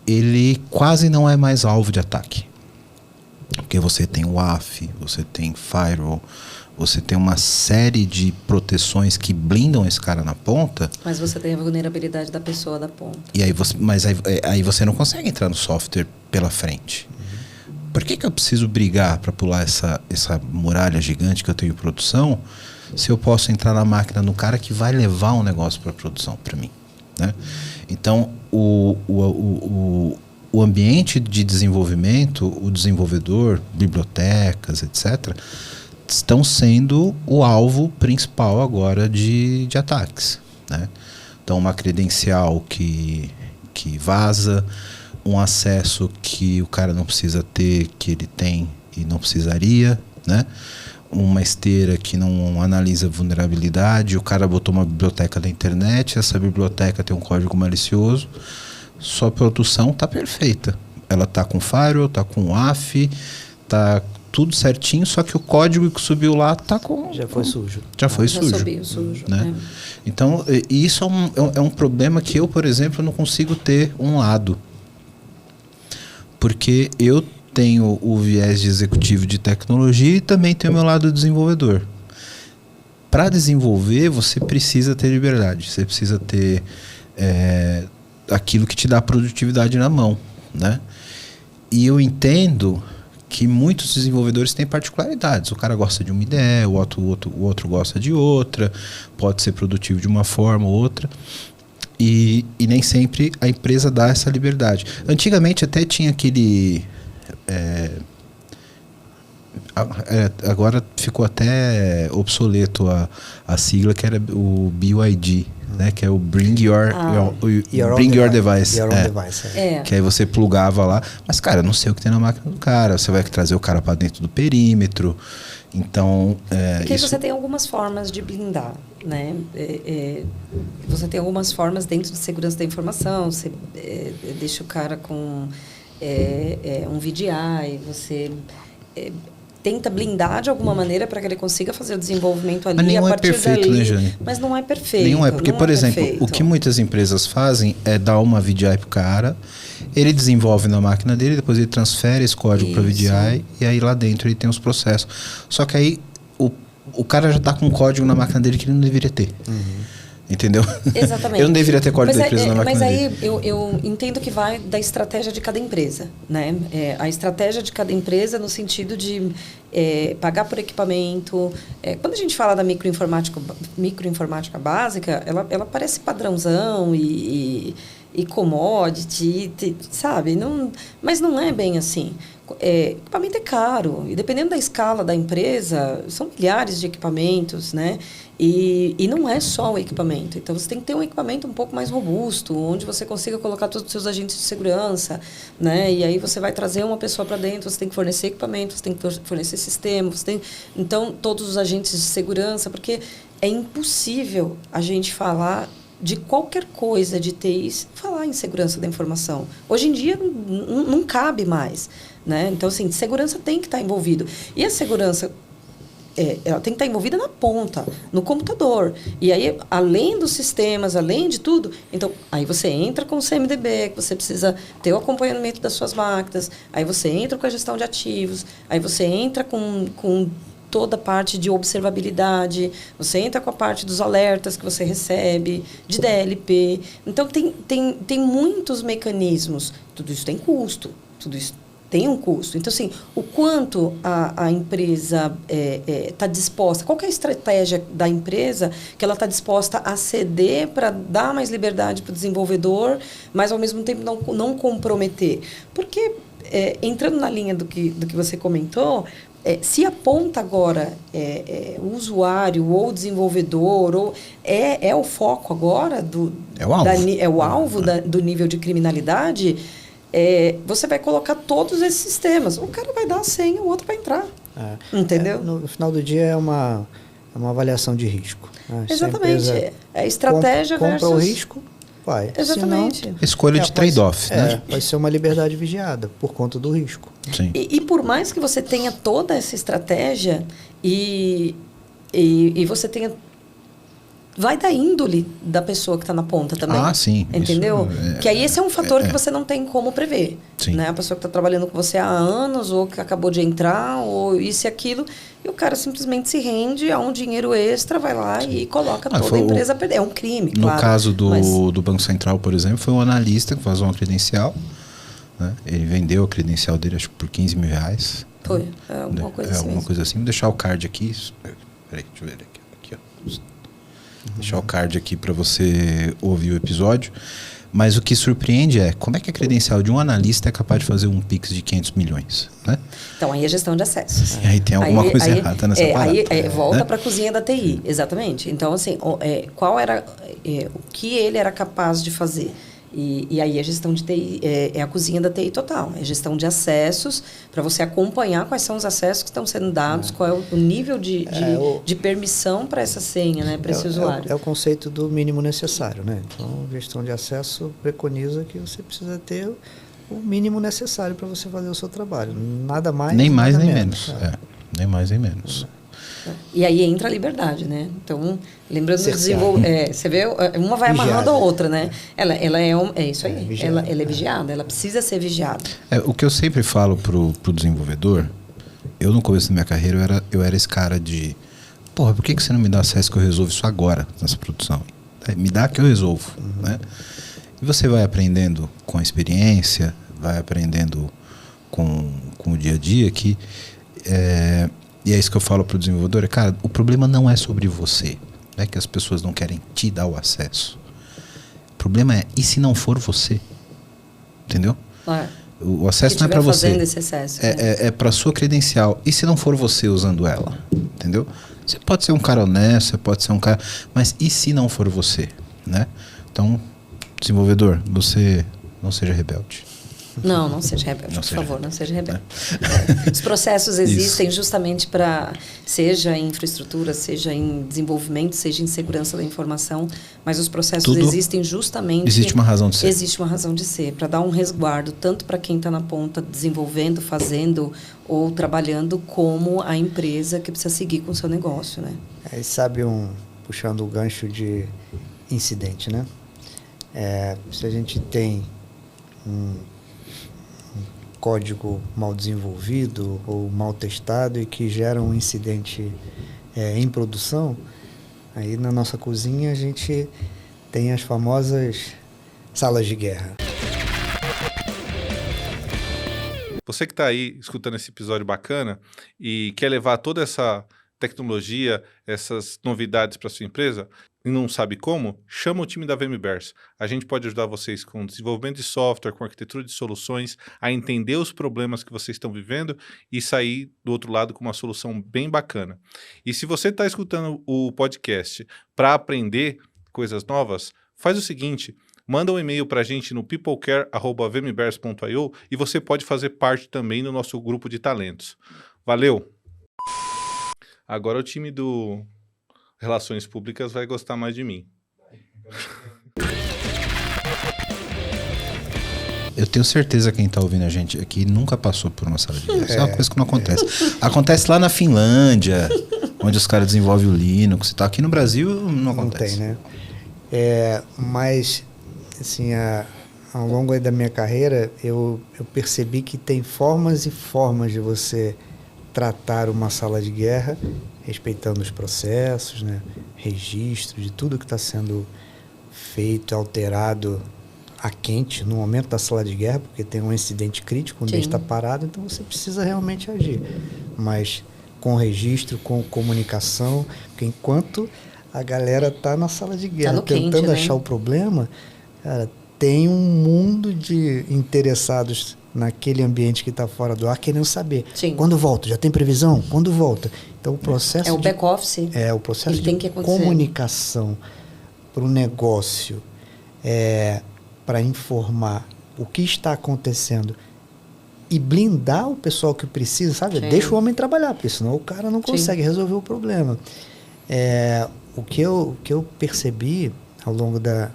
ele quase não é mais alvo de ataque. Porque você tem o WAF, você tem firewall, você tem uma série de proteções que blindam esse cara na ponta.
Mas você tem a vulnerabilidade da pessoa da ponta.
E aí você não consegue entrar no software pela frente. Por que eu preciso brigar para pular essa muralha gigante que eu tenho em produção, se eu posso entrar na máquina no cara que vai levar um negócio para produção para mim? né? Então, o ambiente de desenvolvimento, o desenvolvedor, bibliotecas, etc., estão sendo o alvo principal agora de ataques, né? Então, uma credencial que vaza, um acesso que o cara não precisa ter, que ele tem e não precisaria, né? Uma esteira que não analisa vulnerabilidade, o cara botou uma biblioteca na internet, essa biblioteca tem um código malicioso, sua produção está perfeita. Ela está com firewall, está com AF, está tudo certinho, só que o código que subiu lá está com...
Já foi sujo.
Já foi
Já
sujo.
subiu sujo,
Né? Então, isso é um problema que eu, por exemplo, não consigo ter um lado. Porque eu tenho o viés de executivo de tecnologia e também tenho o meu lado desenvolvedor. Para desenvolver, você precisa ter liberdade. Você precisa ter aquilo que te dá produtividade na mão, né? E eu entendo que muitos desenvolvedores têm particularidades. O cara gosta de uma ideia, o outro gosta de outra, pode ser produtivo de uma forma ou outra. E nem sempre a empresa dá essa liberdade. Antigamente até tinha aquele... agora ficou até obsoleto a sigla, que era o BYD, né? Que é o Bring Your Device. Que aí você plugava lá. Mas, cara, eu não sei o que tem na máquina do cara. Você vai trazer o cara para dentro do perímetro. Então...
Porque você tem algumas formas de blindar, né? Você tem algumas formas dentro de segurança da informação. Você deixa o cara com um VDI, você... tenta blindar de alguma maneira para que ele consiga fazer o desenvolvimento ali.
Mas nenhum
a partir
é perfeito,
dali,
né, Jane?
Mas não é perfeito.
Nenhum é, porque, por exemplo, o que muitas empresas fazem é dar uma VDI pro cara, ele desenvolve na máquina dele, depois ele transfere esse código para VDI e aí lá dentro ele tem os processos. Só que aí o cara já está com um código na máquina dele que ele não deveria ter. Entendeu?
Exatamente.
Eu não deveria ter código da empresa na máquina dele.
Mas aí eu entendo que vai da estratégia de cada empresa, né? A estratégia de cada empresa no sentido de pagar por equipamento. Quando a gente fala da microinformática básica, ela parece padrãozão e commodity, sabe? Mas não é bem assim. Equipamento é caro e dependendo da escala da empresa, são milhares de equipamentos, né? E não é só o equipamento. Então, você tem que ter um equipamento um pouco mais robusto, onde você consiga colocar todos os seus agentes de segurança, né? E aí você vai trazer uma pessoa para dentro, você tem que fornecer equipamento, você tem que fornecer sistema, então, todos os agentes de segurança, porque é impossível a gente falar de qualquer coisa de TI, falar em segurança da informação. Hoje em dia, não cabe mais, né? Então, assim, segurança tem que estar envolvido. E a segurança... ela tem que estar envolvida na ponta, no computador. E aí, além dos sistemas, além de tudo, então, aí você entra com o CMDB, que você precisa ter o acompanhamento das suas máquinas, aí você entra com a gestão de ativos, aí você entra com toda a parte de observabilidade, você entra com a parte dos alertas que você recebe, de DLP. Então, tem muitos mecanismos. Tudo isso tem custo, tudo isso tem um custo. Então, assim, o quanto a empresa está disposta, qual que é a estratégia da empresa que ela está disposta a ceder para dar mais liberdade para o desenvolvedor, mas, ao mesmo tempo, não comprometer? Porque, entrando na linha do que você comentou, se aponta agora o usuário ou o desenvolvedor, é o foco agora é o alvo do nível de criminalidade, você vai colocar todos esses sistemas. O cara vai dar a senha, o outro vai entrar. Entendeu?
No final do dia é uma avaliação de risco. Né?
Exatamente. É estratégia versus...
Compra o risco, vai.
Exatamente.
Senão, escolha de trade-off, né?
Vai ser uma liberdade vigiada por conta do risco.
Sim.
E por mais que você tenha toda essa estratégia e você tenha... Vai da índole da pessoa que está na ponta também.
Ah, sim.
Entendeu? Que aí esse é um fator que você não tem como prever.
Sim.
Né? A pessoa que está trabalhando com você há anos, ou que acabou de entrar, ou isso e aquilo, e o cara simplesmente se rende a um dinheiro extra, vai lá e coloca toda a empresa a perder. É um crime, claro.
No caso do Banco Central, por exemplo, foi um analista que faz uma credencial. Né? Ele vendeu a credencial dele, acho que por R$15 mil.
Foi, alguma coisa assim.
Alguma coisa assim. Vou deixar o card aqui. Peraí, deixa eu ver aqui. Ó. Deixar o card aqui para você ouvir o episódio. Mas o que surpreende é como é que a credencial de um analista é capaz de fazer um Pix de 500 milhões, né?
Então, aí é gestão de acessos.
E aí tem alguma coisa errada nessa parada.
Aí volta
né?
para a cozinha da TI, exatamente. Então, assim, qual era o que ele era capaz de fazer? E aí a gestão de TI é a cozinha da TI total. É gestão de acessos, para você acompanhar quais são os acessos que estão sendo dados, qual é o nível de permissão para essa senha, né, para esse usuário.
É o conceito do mínimo necessário, né? Então, gestão de acesso preconiza que você precisa ter o mínimo necessário para você fazer o seu trabalho. Nada mais,
nem mais
nada
nem
menos.
Nem mais nem menos.
E aí entra a liberdade, né? Então, lembrando do desenvolvimento... você vê, uma vai amarrando a outra, né? Ela é isso aí. Ela é vigiada, ela precisa ser vigiada.
O que eu sempre falo pro desenvolvedor, eu no começo da minha carreira, eu era esse cara de... Porra, por que você não me dá acesso que eu resolvo isso agora, nessa produção? Me dá que eu resolvo, né? E você vai aprendendo com a experiência, vai aprendendo com o dia a dia que... E é isso que eu falo pro desenvolvedor, cara, o problema não é sobre você, não é que as pessoas não querem te dar o acesso. O problema é, e se não for você? Entendeu? O acesso não é para você.
Esse acesso,
é para sua credencial. E se não for você usando ela? Entendeu? Você pode ser um cara honesto, você pode ser um cara... Mas e se não for você? Né? Então, desenvolvedor, você não seja rebelde.
Não seja rebelde, por favor, não seja rebelde. Os processos existem justamente para, seja em infraestrutura, seja em desenvolvimento, seja em segurança da informação, mas os processos existem justamente...
Existe uma razão de ser.
Existe uma razão de ser, para dar um resguardo, tanto para quem está na ponta desenvolvendo, fazendo ou trabalhando, como a empresa que precisa seguir com o seu negócio, né?
Aí sabe, puxando o gancho de incidente, né? Se a gente tem um código mal desenvolvido ou mal testado e que gera um incidente em produção, aí na nossa cozinha a gente tem as famosas salas de guerra.
Você que está aí escutando esse episódio bacana e quer levar toda essa tecnologia, essas novidades para sua empresa e não sabe como, chama o time da VMBers. A gente pode ajudar vocês com desenvolvimento de software, com arquitetura de soluções, a entender os problemas que vocês estão vivendo e sair do outro lado com uma solução bem bacana. E se você está escutando o podcast para aprender coisas novas, faz o seguinte: manda um e-mail para a gente no peoplecare@vmbers.io e você pode fazer parte também do nosso grupo de talentos. Valeu! Agora o time do Relações Públicas vai gostar mais de mim.
Eu tenho certeza que quem está ouvindo a gente aqui nunca passou por uma sala de guerra. Isso é uma coisa que não acontece. Acontece lá na Finlândia, onde os caras desenvolvem o Linux e tal. Aqui no Brasil não acontece.
Não tem, né? Mas, assim, ao longo da minha carreira, eu percebi que tem formas e formas de você tratar uma sala de guerra, respeitando os processos, né? Registro de tudo que está sendo feito, alterado a quente no momento da sala de guerra, porque tem um incidente crítico, onde está parado, então você precisa realmente agir. Mas com registro, com comunicação, porque enquanto a galera está na sala de guerra tentando achar o problema, cara, tem um mundo de interessados naquele ambiente que está fora do ar, querendo saber. Quando volta? Já tem previsão? Quando volta? Então, o processo
o back-office.
O processo de comunicação para o negócio, para informar o que está acontecendo e blindar o pessoal que precisa, sabe? Deixa o homem trabalhar, porque senão o cara não consegue resolver o problema. O que eu percebi ao longo da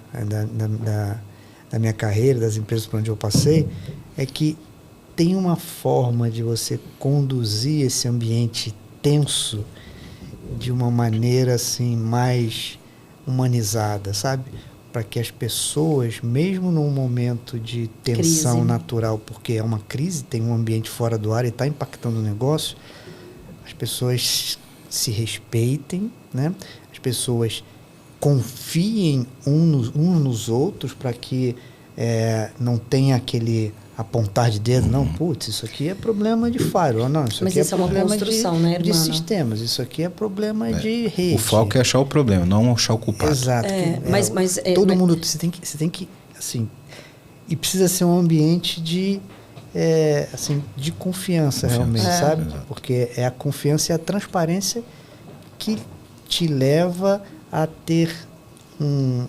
minha carreira, das empresas por onde eu passei, é que tem uma forma de você conduzir esse ambiente tenso de uma maneira assim mais humanizada, sabe? Para que as pessoas, mesmo num momento de tensão natural, porque é uma crise, tem um ambiente fora do ar e está impactando o negócio, as pessoas se respeitem, né? As pessoas confiem uns nos outros para que não tem aquele apontar de dedo, não, putz, isso aqui é problema de firewall, não, isso
Mas
aqui
isso
é problema
uma construção, né,
de
Hermano?
sistemas, isso aqui é problema de rede.
O foco é achar o problema, não achar o culpado.
Exato. Todo mundo, você tem que, assim, e precisa ser um ambiente de confiança realmente, sabe?
Exato.
Porque é a confiança e a transparência que te leva a ter um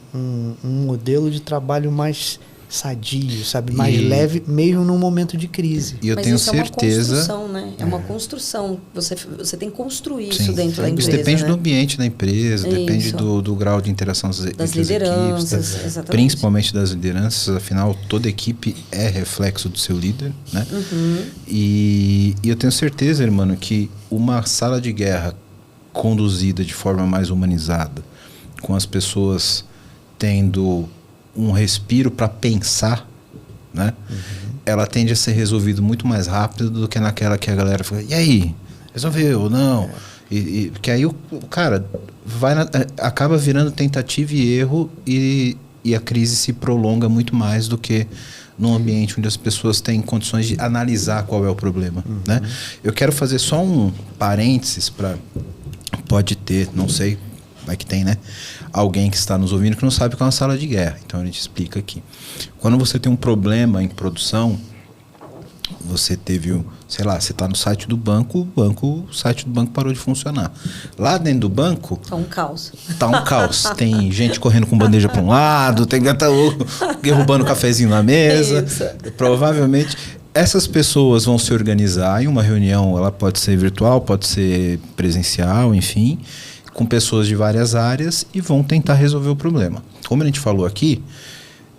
modelo de trabalho mais sadio, sabe? Mais leve, mesmo num momento de crise.
E eu tenho certeza...
É uma construção, né? É uma construção. Você tem que construir isso dentro da empresa.
Isso depende,
né?
do ambiente da empresa, depende do grau de interação
das lideranças,
equipes,
exatamente.
Principalmente das lideranças, afinal, toda equipe é reflexo do seu líder, né? E eu tenho certeza, irmão, que uma sala de guerra conduzida de forma mais humanizada, com as pessoas tendo um respiro para pensar, né? Ela tende a ser resolvida muito mais rápido do que naquela que a galera fica, e aí? Resolveu ou não? Porque aí o cara acaba virando tentativa e erro e a crise se prolonga muito mais do que num ambiente onde as pessoas têm condições de analisar qual é o problema, né? Eu quero fazer só um parênteses para... Pode ter, não sei, vai que tem, né? Alguém que está nos ouvindo que não sabe o que é uma sala de guerra. Então a gente explica aqui. Quando você tem um problema em produção, você teve, sei lá, você está no site do banco, o site do banco parou de funcionar. Lá dentro do banco...
Tá um caos.
Tá um caos. Tem gente correndo com bandeja para um lado, tem gata derrubando o cafezinho na mesa. Provavelmente... Essas pessoas vão se organizar em uma reunião, ela pode ser virtual, pode ser presencial, enfim, com pessoas de várias áreas e vão tentar resolver o problema. Como a gente falou aqui,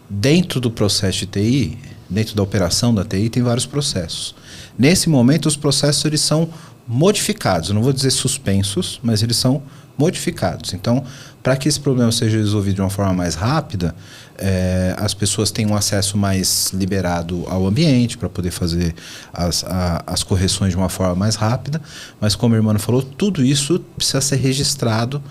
dentro do processo de TI, dentro da operação da TI, tem vários processos. Nesse momento, os processos eles são modificados, eu não vou dizer suspensos, mas eles são modificados. Então, para que esse problema seja resolvido de uma forma mais rápida, as pessoas têm um acesso mais liberado ao ambiente para poder fazer as correções de uma forma mais rápida, mas como a irmã falou, tudo isso precisa ser registrado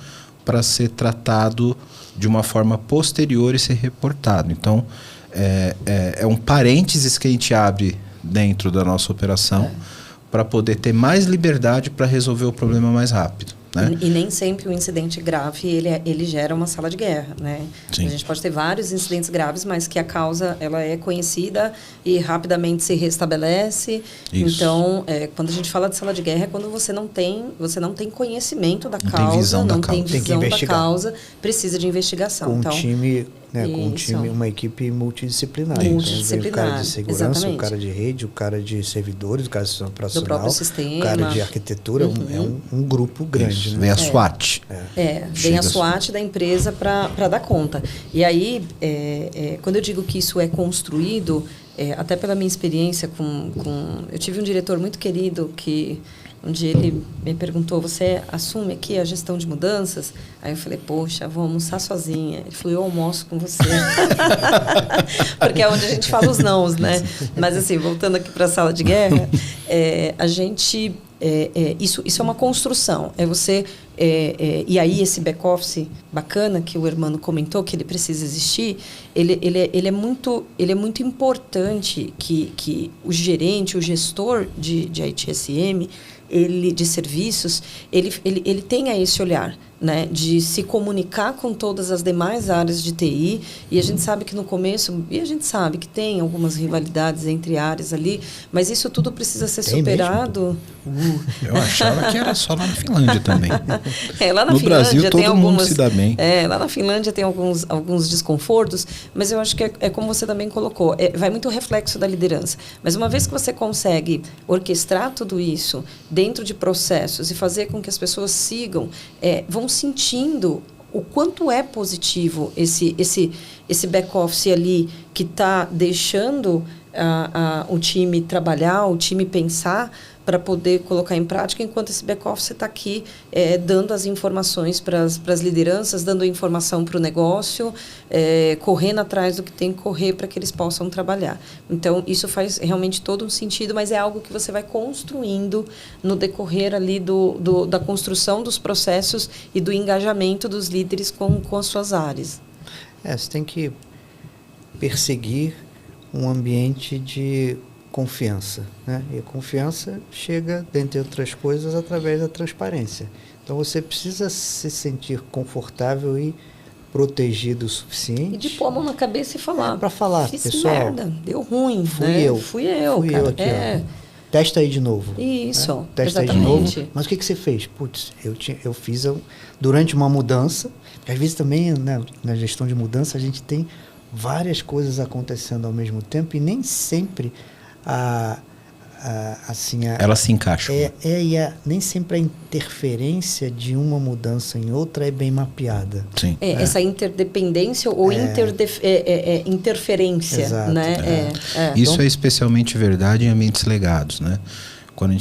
para ser tratado de uma forma posterior e ser reportado. Então, é um parênteses que a gente abre dentro da nossa operação para poder ter mais liberdade para resolver o problema mais rápido. Né?
E nem sempre o incidente grave ele gera uma sala de guerra, né?
Sim.
A gente pode ter vários incidentes graves, mas que a causa ela é conhecida e rapidamente se restabelece.
Isso.
Então, quando a gente fala de sala de guerra é quando você não tem conhecimento da causa,
tem visão da causa.
Tem que investigar.
Da causa, precisa de investigação.
Com
então,
um time, né, uma equipe multidisciplinar.
Multidisciplinar,
Então, o cara de segurança,
exatamente.
o cara de rede, o cara de servidores, o cara de sistema operacional,
do próprio sistema,
o cara de arquitetura, é um grupo grande. Né?
Vem a SWAT.
Vem a SWAT da empresa para dar conta. E aí, quando eu digo que isso é construído, até pela minha experiência eu tive um diretor muito querido que um dia ele me perguntou, você assume aqui a gestão de mudanças? Aí eu falei, poxa, vou almoçar sozinha. Ele falou, eu almoço com você. Porque é onde a gente fala os nãos, né? Mas assim, voltando aqui para a sala de guerra, a gente... isso é uma construção. E aí esse back-office bacana que o Hermano comentou, que ele precisa existir, ele é muito importante que o gerente, o gestor de ITSM, de serviços, ele tenha esse olhar, né, de se comunicar com todas as demais áreas de TI. E a gente sabe que no começo, e a gente sabe que tem algumas rivalidades entre áreas ali, mas isso tudo precisa ser superado.
Eu achava que era só lá na Finlândia também.
Lá na
no
Finlândia
Brasil todo
tem
mundo
algumas,
se dá bem.
Lá na Finlândia tem alguns desconfortos, mas eu acho que é como você também colocou, vai muito reflexo da liderança. Mas uma vez que você consegue orquestrar tudo isso dentro de processos e fazer com que as pessoas sigam, vão sentindo o quanto é positivo esse back-office ali que está deixando o time trabalhar, o time pensar para poder colocar em prática, enquanto esse back-office está aqui dando as informações para as lideranças, dando informação para o negócio, correndo atrás do que tem que correr para que eles possam trabalhar. Então, isso faz realmente todo um sentido, mas é algo que você vai construindo no decorrer ali da construção dos processos e do engajamento dos líderes com as suas áreas.
Você tem que perseguir um ambiente de confiança, né? E a confiança chega, dentre outras coisas, através da transparência. Então você precisa se sentir confortável e protegido o suficiente.
E de pôr a mão na cabeça e falar.
Para falar,
fiz
pessoal,
merda, deu ruim.
fui
né?
eu.
Fui eu,
Fui
cara.
eu aqui, testa aí de novo.
Isso,
né? Testa aí de
exatamente.
novo. Mas o que você fez? Putz, eu fiz durante uma mudança, porque às vezes também, né, na gestão de mudança a gente tem várias coisas acontecendo ao mesmo tempo e nem sempre
Elas se encaixam.
nem sempre a interferência de uma mudança em outra é bem mapeada.
Sim.
Essa interdependência ou interferência,
Exato.
né?
Isso
Então,
é especialmente verdade em ambientes legados, né? Quando a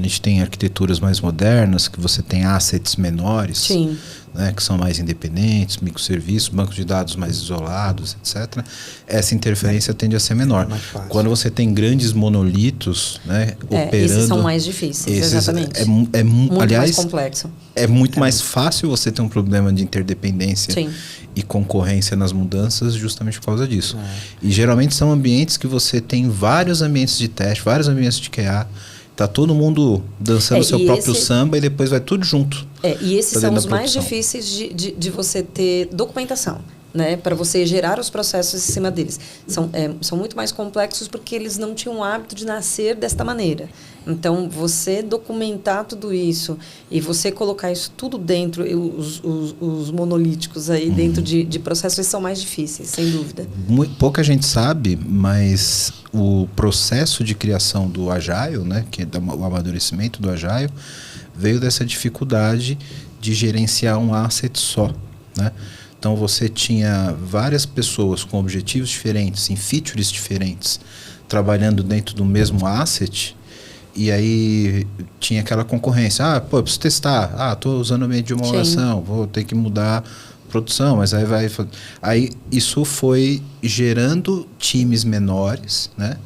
gente tem arquiteturas mais modernas, que você tem assets menores,
Sim.
né, que são mais independentes, microserviços, bancos de dados mais isolados, etc., essa interferência tende a ser menor.
mais fácil.
Quando você tem grandes monolitos, né, operando...
Esses são mais difíceis, exatamente. Muito
aliás,
mais complexo.
é muito mais fácil você ter um problema de interdependência
Sim.
e concorrência nas mudanças justamente por causa disso. E geralmente são ambientes que você tem vários ambientes de teste, vários ambientes de QA, tá todo mundo dançando o seu próprio samba e depois vai tudo junto.
E esses são os mais
produção.
difíceis de você ter documentação, né? Para você gerar os processos em cima deles. São muito mais complexos porque eles não tinham o hábito de nascer desta maneira. Então, você documentar tudo isso e você colocar isso tudo dentro, os monolíticos aí dentro de processos são mais difíceis, sem dúvida.
Pouca gente sabe, mas o processo de criação do Agile, né, que é o amadurecimento do Agile, veio dessa dificuldade de gerenciar um asset só, né? Então você tinha várias pessoas com objetivos diferentes, em features diferentes, trabalhando dentro do mesmo asset, e aí tinha aquela concorrência. Eu preciso testar. Estou usando meio de homologação, vou ter que mudar a produção, mas aí vai... Aí isso foi gerando times menores, né?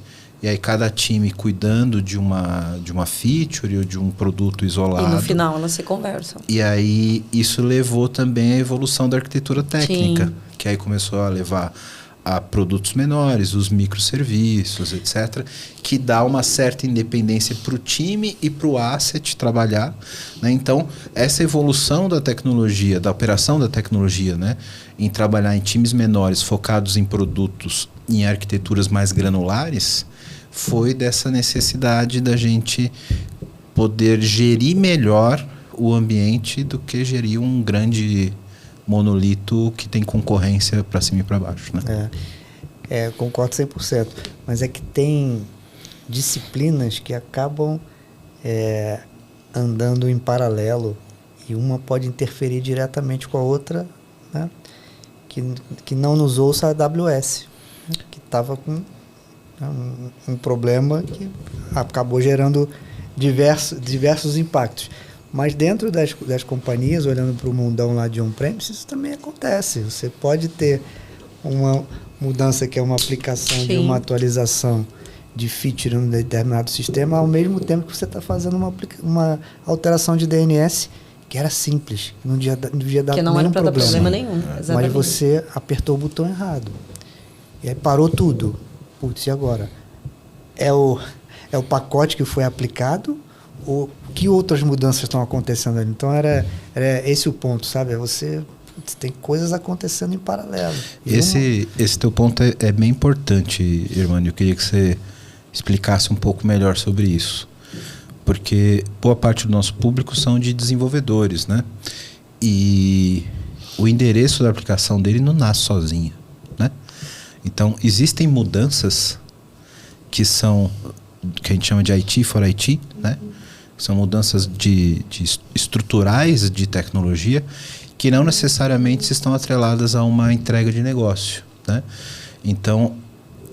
E aí cada time cuidando de uma feature ou de um produto isolado.
E no final elas se conversam.
E aí isso levou também à evolução da arquitetura técnica,
Sim.
que aí começou a levar a produtos menores, os microserviços, etc., que dá uma certa independência para o time e para o asset trabalhar, né? Então, essa evolução da tecnologia, da operação da tecnologia, né, em trabalhar em times menores, focados em produtos, em arquiteturas mais granulares, foi dessa necessidade da gente poder gerir melhor o ambiente do que gerir um grande monolito que tem concorrência para cima e para baixo, né?
Concordo 100%. Mas é que tem disciplinas que acabam andando em paralelo e uma pode interferir diretamente com a outra, né? Que não nos ouça a AWS, né? Que estava com um problema que acabou gerando diversos impactos. Mas dentro das companhias, olhando para o mundão lá de on-premise, isso também acontece. Você pode ter uma mudança que é uma aplicação de uma atualização de feature em um determinado sistema, ao mesmo tempo que você está fazendo uma alteração de DNS que era simples, que não devia dar
que não
nenhum
era para dar problema
nenhum.
nenhum. Exatamente.
Mas você apertou o botão errado. E aí parou tudo. Putz, e agora? É o pacote que foi aplicado ou que outras mudanças estão acontecendo ali? Então era esse o ponto, sabe? Você tem coisas acontecendo em paralelo.
Esse teu ponto é bem importante, Irmão. Eu queria que você explicasse um pouco melhor sobre isso. Porque boa parte do nosso público são de desenvolvedores, né? E o endereço da aplicação dele não nasce sozinho, né? Então, existem mudanças que a gente chama de IT for IT, né? São mudanças estruturais de tecnologia que não necessariamente estão atreladas a uma entrega de negócio, né? Então,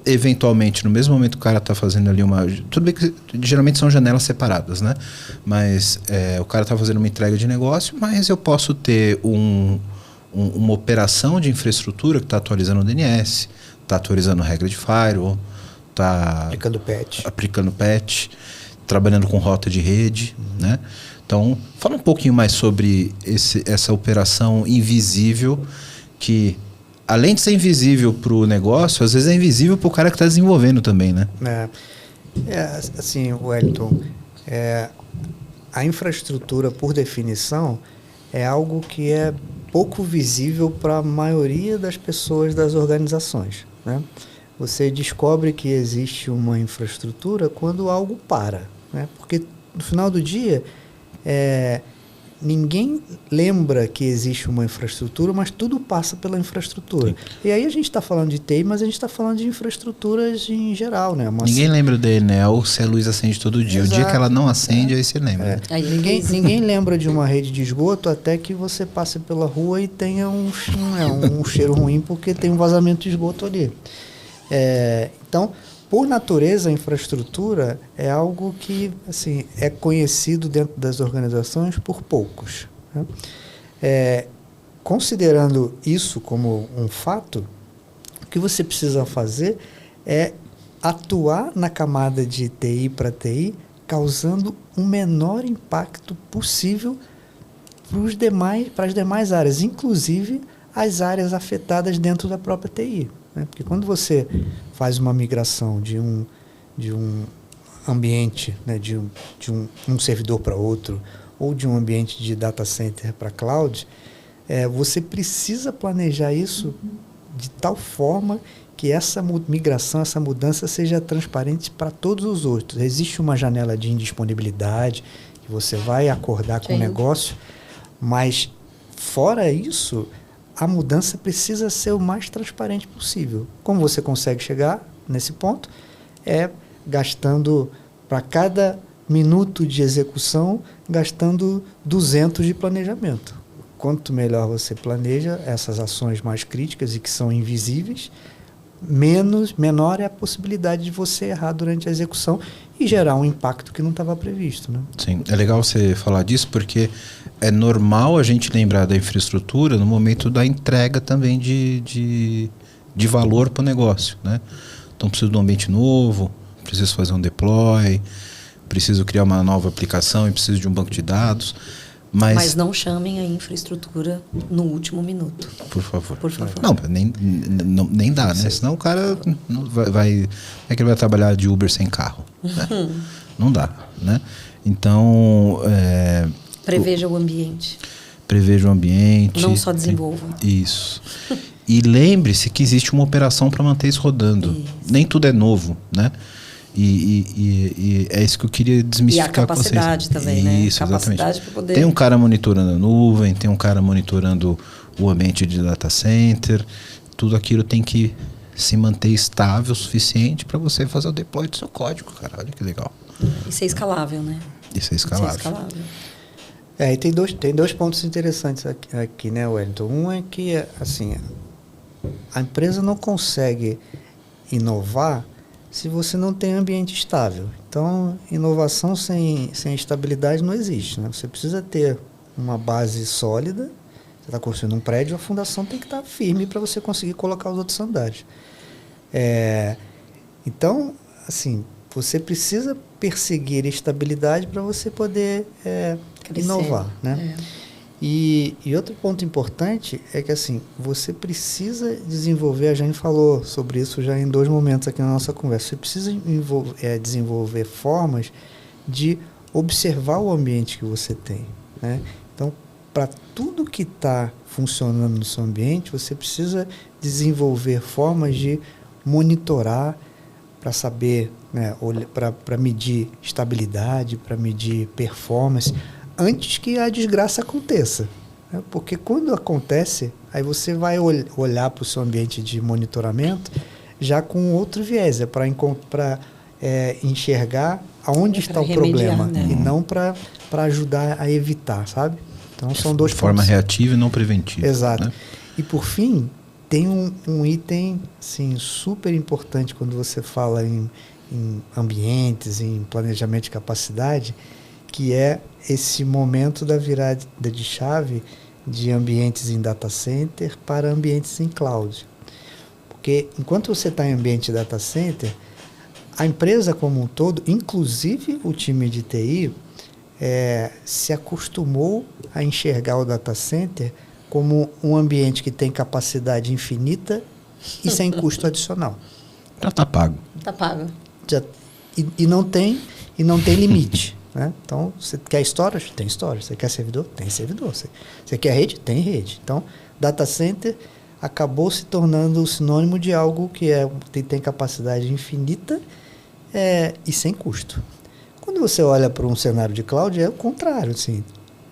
eventualmente, no mesmo momento que o cara está fazendo ali tudo bem que geralmente são janelas separadas, né? Mas o cara está fazendo uma entrega de negócio, mas eu posso ter uma operação de infraestrutura que está atualizando o DNS, está atualizando regra de firewall, está aplicando patch, trabalhando com rota de rede, né? Então, fala um pouquinho mais sobre essa operação invisível que além de ser invisível para o negócio, às vezes é invisível para o cara que está desenvolvendo também, né?
Assim, Wellington, a infraestrutura, por definição, é algo que é pouco visível para a maioria das pessoas das organizações, né? Você descobre que existe uma infraestrutura quando algo para, né? Porque no final do dia, ninguém lembra que existe uma infraestrutura, mas tudo passa pela infraestrutura. Sim. E aí a gente está falando de TI, mas a gente está falando de infraestruturas em geral, né?
Ninguém lembra da Enel se a luz acende todo dia. Exato. O dia que ela não acende, aí você lembra.
Ninguém lembra de uma rede de esgoto até que você passe pela rua e tenha um cheiro ruim porque tem um vazamento de esgoto ali. Então, por natureza, a infraestrutura é algo que assim, é conhecido dentro das organizações por poucos, né? Considerando isso como um fato, o que você precisa fazer é atuar na camada de TI para TI, causando o menor impacto possível para as demais áreas, inclusive as áreas afetadas dentro da própria TI. Porque quando você faz uma migração de um ambiente, né, de um servidor para outro, ou de um ambiente de data center para cloud, você precisa planejar isso de tal forma que essa migração, essa mudança seja transparente para todos os outros. Existe uma janela de indisponibilidade, que você vai acordar com o negócio, mas fora isso, a mudança precisa ser o mais transparente possível. Como você consegue chegar nesse ponto? Gastando, para cada minuto de execução, gastando 200 de planejamento. Quanto melhor você planeja essas ações mais críticas e que são invisíveis, menor é a possibilidade de você errar durante a execução e gerar um impacto que não estava previsto, né?
Sim, é legal você falar disso porque é normal a gente lembrar da infraestrutura no momento da entrega também de valor para o negócio, né? Então preciso de um ambiente novo, preciso fazer um deploy, preciso criar uma nova aplicação e preciso de um banco de dados. Mas
não chamem a infraestrutura no último minuto.
Por favor.
Por favor.
Não, nem dá, né? Senão o cara não vai... Como é que ele vai trabalhar de Uber sem carro? Né? Não dá, né? Então...
Preveja o ambiente.
Preveja o ambiente.
Não só desenvolva.
Isso. E lembre-se que existe uma operação para manter isso rodando. Isso. Nem tudo é novo, né? E é isso que eu queria desmistificar com vocês.
E a capacidade também, né?
Isso,
capacidade para poder...
Tem um cara monitorando a nuvem, tem um cara monitorando o ambiente de data center. Tudo aquilo tem que se manter estável o suficiente para você fazer o deploy do seu código, cara. Olha que legal.
E ser escalável, né?
E ser escalável.
E tem dois pontos interessantes aqui, né, Wellington? Um é que, assim, a empresa não consegue inovar se você não tem ambiente estável. Então, inovação sem estabilidade não existe, né? Você precisa ter uma base sólida. Você está construindo um prédio, a fundação tem que estar firme para você conseguir colocar os outros andares. Então, assim, você precisa perseguir estabilidade para você poder inovar, né? E outro ponto importante é que, assim, você precisa desenvolver, a Jane falou sobre isso já em 2 momentos aqui na nossa conversa, você precisa desenvolver formas de observar o ambiente que você tem, né? Então, para tudo que está funcionando no seu ambiente, você precisa desenvolver formas de monitorar para saber, né, para medir estabilidade, para medir performance, antes que a desgraça aconteça, né? Porque quando acontece, aí você vai olhar para o seu ambiente de monitoramento já com outro viés, para enxergar aonde está o problema, né? E não para ajudar a evitar, sabe? Então são 2 pontos. De
forma reativa e não preventiva.
Exato.
Né?
E por fim, tem um item assim, super importante quando você fala em ambientes, em planejamento de capacidade, que é esse momento da virada de chave de ambientes em data center para ambientes em cloud. Porque enquanto você está em ambiente data center, a empresa como um todo, inclusive o time de TI, se acostumou a enxergar o data center como um ambiente que tem capacidade infinita e sem custo adicional.
Já está pago.
Tá pago.
E não tem limite. Né? Então, você quer storage? Tem storage. Você quer servidor? Tem servidor. Você quer rede? Tem rede. Então, data center acabou se tornando o sinônimo de algo que tem capacidade infinita e sem custo. Quando você olha para um cenário de cloud, é o contrário. Assim,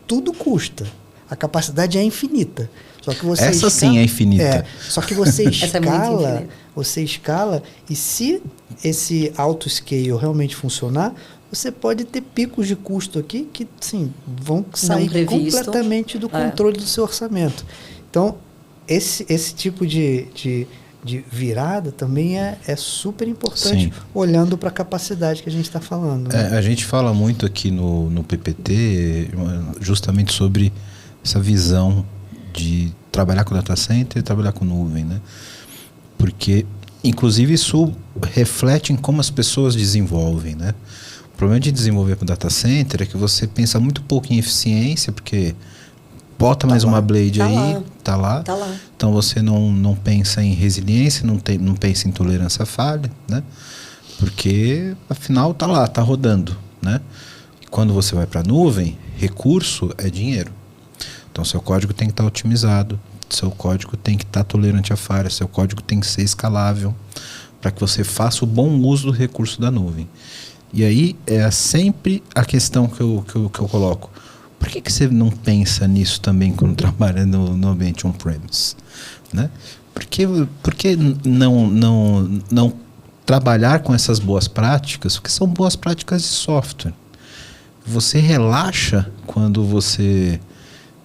tudo custa. A capacidade é infinita. Só que você
Essa sim é infinita.
Só que você
Essa é muito infinita.
você escala, e se esse auto scale realmente funcionar, você pode ter picos de custo aqui que, sim, vão sair completamente do controle do seu orçamento. Então, esse tipo de virada também é super importante, sim, olhando para a capacidade que a gente está falando. Né?
A gente fala muito aqui no PPT justamente sobre essa visão de trabalhar com data center e trabalhar com nuvem, né? Porque, inclusive, isso reflete em como as pessoas desenvolvem, né? O problema de desenvolver para data center é que você pensa muito pouco em eficiência, porque bota mais uma blade aí, tá lá. Então você não pensa em resiliência, não pensa em tolerância à falha, né? Porque afinal tá lá, tá rodando, né? E quando você vai para a nuvem, recurso é dinheiro. Então seu código tem que estar otimizado, seu código tem que estar tolerante à falha, seu código tem que ser escalável para que você faça o bom uso do recurso da nuvem. E aí é sempre a questão que eu coloco. Por que você não pensa nisso também quando trabalha no ambiente on-premise? Né? Por que não trabalhar com essas boas práticas? Porque são boas práticas de software. Você relaxa quando você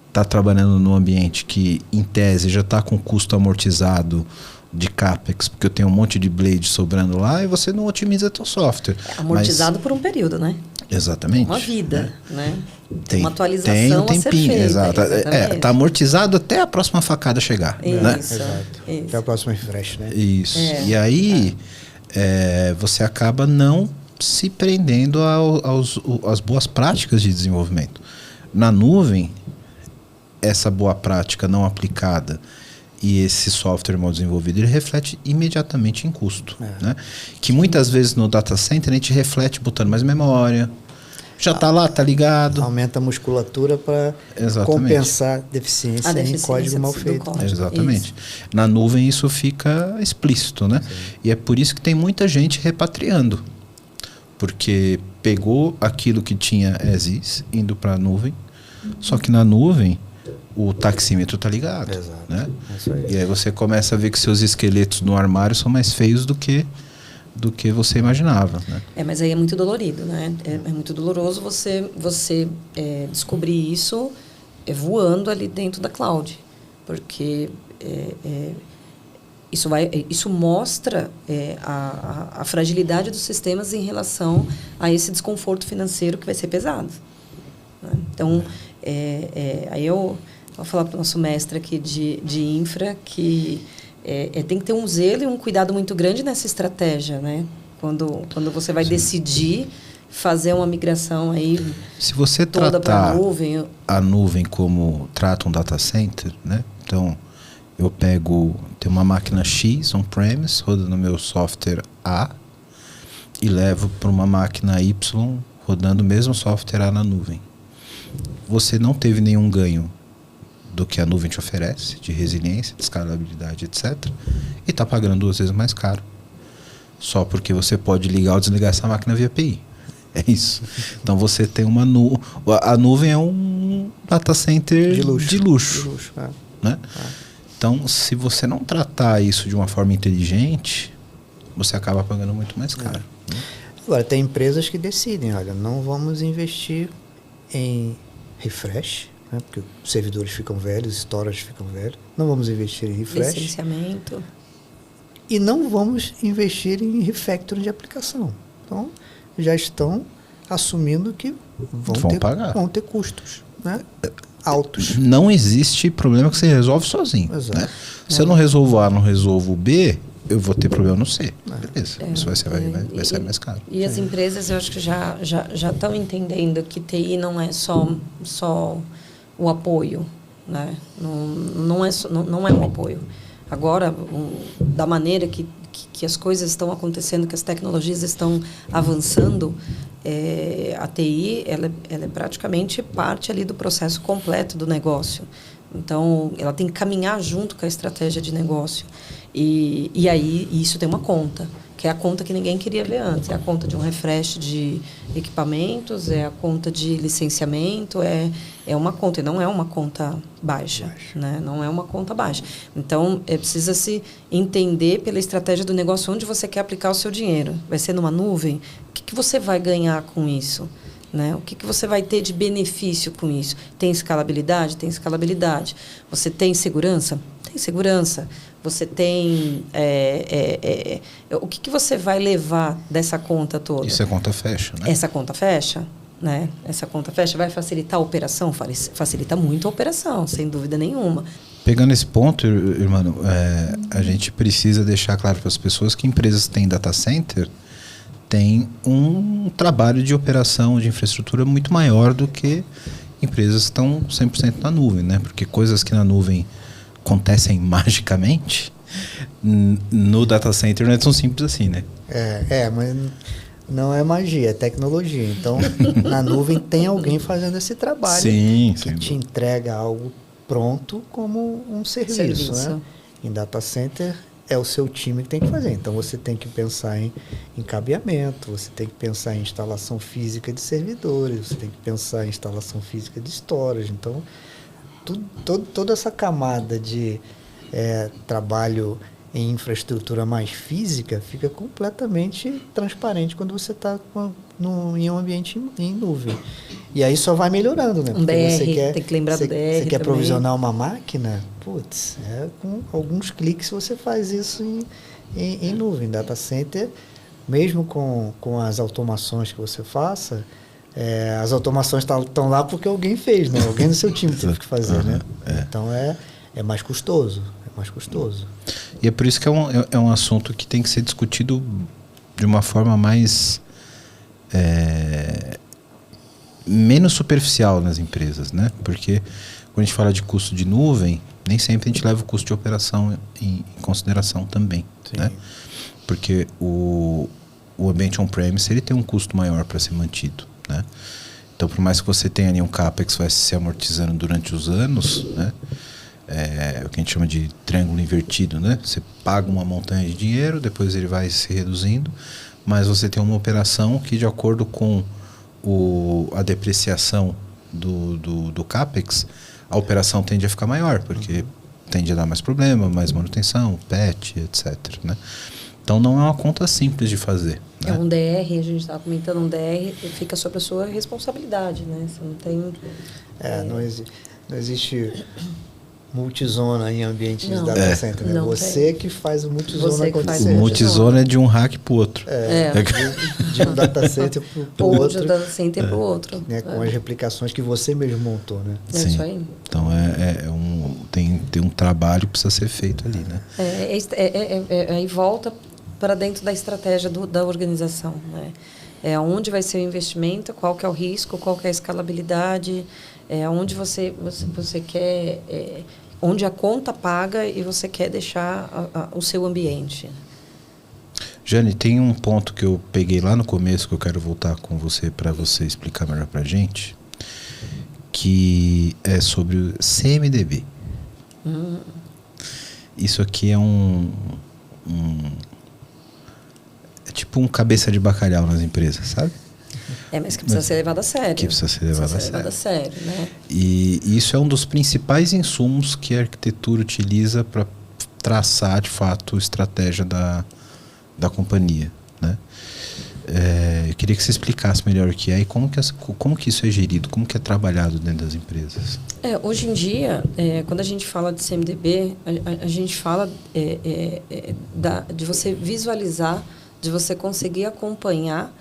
está trabalhando num ambiente que, em tese, já está com custo amortizado de CAPEX, porque eu tenho um monte de blade sobrando lá, e você não otimiza seu software.
Amortizado por um período, né?
Exatamente.
Uma vida, né?
Tem
uma atualização
tem um tempinho,
a ser feita.
Exato. Tá amortizado até a próxima facada chegar.
Isso,
né?
Exato. Até a próxima refresh, né?
Isso. E aí, você acaba não se prendendo às boas práticas de desenvolvimento. Na nuvem, essa boa prática não aplicada e esse software mal desenvolvido, ele reflete imediatamente em custo. Né? Que muitas vezes no data center a gente reflete botando mais memória, já está lá, está ligado.
Aumenta a musculatura para compensar deficiência em código mal feito.
Exatamente.
Isso.
Na nuvem isso fica explícito, né? Sim. E é por isso que tem muita gente repatriando. Porque pegou aquilo que tinha as is, indo para a nuvem, só que na nuvem o taxímetro está ligado.
Exato.
Né? E aí você começa a ver que seus esqueletos no armário são mais feios do que você imaginava. Né?
Mas aí é muito dolorido, né? É muito doloroso você descobrir isso voando ali dentro da cloud. Porque isso mostra a fragilidade dos sistemas em relação a esse desconforto financeiro que vai ser pesado. Né? Então, aí eu vou falar para o nosso mestre aqui de infra que tem que ter um zelo e um cuidado muito grande nessa estratégia, né? Quando você vai decidir fazer uma migração aí
se você
toda
tratar
a
nuvem como trata um data center, né? Então, eu tenho uma máquina X on-premise rodando meu software A e levo para uma máquina Y rodando o mesmo software A na nuvem. Você não teve nenhum ganho do que a nuvem te oferece, de resiliência, de escalabilidade, etc. E está pagando 2 vezes mais caro. Só porque você pode ligar ou desligar essa máquina via API. É isso. Então você tem uma nuvem. A nuvem é um data center de luxo. Né? Então, se você não tratar isso de uma forma inteligente, você acaba pagando muito mais caro.
Agora, tem empresas que decidem, olha, não vamos investir em refresh, né, porque os servidores ficam velhos, storage ficam velhos. Não vamos investir em refresh.
Licenciamento.
E não vamos investir em refactoring de aplicação. Então, já estão assumindo que vão ter custos, né, altos.
Não existe problema que você resolve sozinho. Exato. Né? Se eu não resolvo A, não resolvo B, eu vou ter problema no C. Beleza. Isso vai ser mais caro.
E as empresas, eu acho que já estão entendendo que TI não é só o apoio, né? Não é um apoio. Agora, da maneira que as coisas estão acontecendo, que as tecnologias estão avançando, a TI ela é praticamente parte ali do processo completo do negócio. Então, ela tem que caminhar junto com a estratégia de negócio. E aí, isso tem uma conta, que é a conta que ninguém queria ver antes. É a conta de um refresh de equipamentos, é a conta de licenciamento, é uma conta, e não é uma conta baixa. Né? Não é uma conta baixa. Então, precisa se entender pela estratégia do negócio onde você quer aplicar o seu dinheiro. Vai ser numa nuvem? O que você vai ganhar com isso? Né? O que você vai ter de benefício com isso? Tem escalabilidade? Tem escalabilidade. Você tem segurança? Tem segurança. Você tem... o que você vai levar dessa conta toda?
Isso é conta fecha, né?
Essa conta fecha, né? Essa conta fecha vai facilitar a operação? Facilita muito a operação, sem dúvida nenhuma.
Pegando esse ponto, irmão, a gente precisa deixar claro para as pessoas que empresas que têm data center tem um trabalho de operação de infraestrutura muito maior do que empresas que estão 100% na nuvem, né? Porque coisas que na nuvem acontecem magicamente, no data center não é tão simples assim, né?
Mas não é magia, é tecnologia. Então, na nuvem tem alguém fazendo esse trabalho que te entrega algo pronto como um serviço. Né? Em data center é o seu time que tem que fazer. Então, você tem que pensar em cabeamento, você tem que pensar em instalação física de servidores, você tem que pensar em instalação física de storage. Então, toda essa camada de trabalho em infraestrutura mais física fica completamente transparente quando você está em um ambiente em nuvem. E aí só vai melhorando, né?
Um DR, tem que lembrar do DR
Você quer
também.
provisionar uma máquina? Putz, com alguns cliques você faz isso em nuvem. Data center, mesmo com as automações que você faça, as automações estão lá porque alguém fez, né? Alguém no seu time teve que fazer, né? Então é mais custoso.
E é por isso que é um assunto que tem que ser discutido de uma forma mais menos superficial nas empresas, né? Porque quando a gente fala de custo de nuvem, nem sempre a gente leva o custo de operação em consideração também, né? Porque o ambiente on-premise ele tem um custo maior para ser mantido, né? Então, por mais que você tenha ali um CAPEX que vai se amortizando durante os anos, né? O que a gente chama de triângulo invertido, né? Você paga uma montanha de dinheiro, depois ele vai se reduzindo, mas você tem uma operação que, de acordo com a depreciação do CAPEX, a operação tende a ficar maior, porque tende a dar mais problema, mais manutenção, PET, etc. Né? Então não é uma conta simples de fazer. Né?
Um DR, a gente estava comentando, um DR fica sob a sua responsabilidade, né? Você não tem...
Não existe multizona em ambientes de data center, né? Você que faz o multizona acontecer.
O multizona é de um rack para o outro.
De um data center para o outro.
De um data center para o outro.
Né? Com as replicações que você mesmo montou, né?
É isso aí.
Então tem um trabalho que precisa ser feito ali, né?
Aí volta para dentro da estratégia da organização, né? Onde vai ser o investimento, qual que é o risco, qual que é a escalabilidade, onde você quer, onde a conta paga e você quer deixar o seu ambiente.
Jane, tem um ponto que eu peguei lá no começo que eu quero voltar com você para você explicar melhor para a gente, que é sobre o CMDB. Isso aqui é é tipo um cabeça de bacalhau nas empresas, sabe?
Mas que precisa ser levado a sério.
Que precisa ser levado a
sério, né?
E isso é um dos principais insumos que a arquitetura utiliza para traçar, de fato, a estratégia da companhia, né? Eu queria que você explicasse melhor o que é e como que isso é gerido, como que é trabalhado dentro das empresas.
Hoje em dia, quando a gente fala de CMDB, a gente fala de você visualizar, de você conseguir acompanhar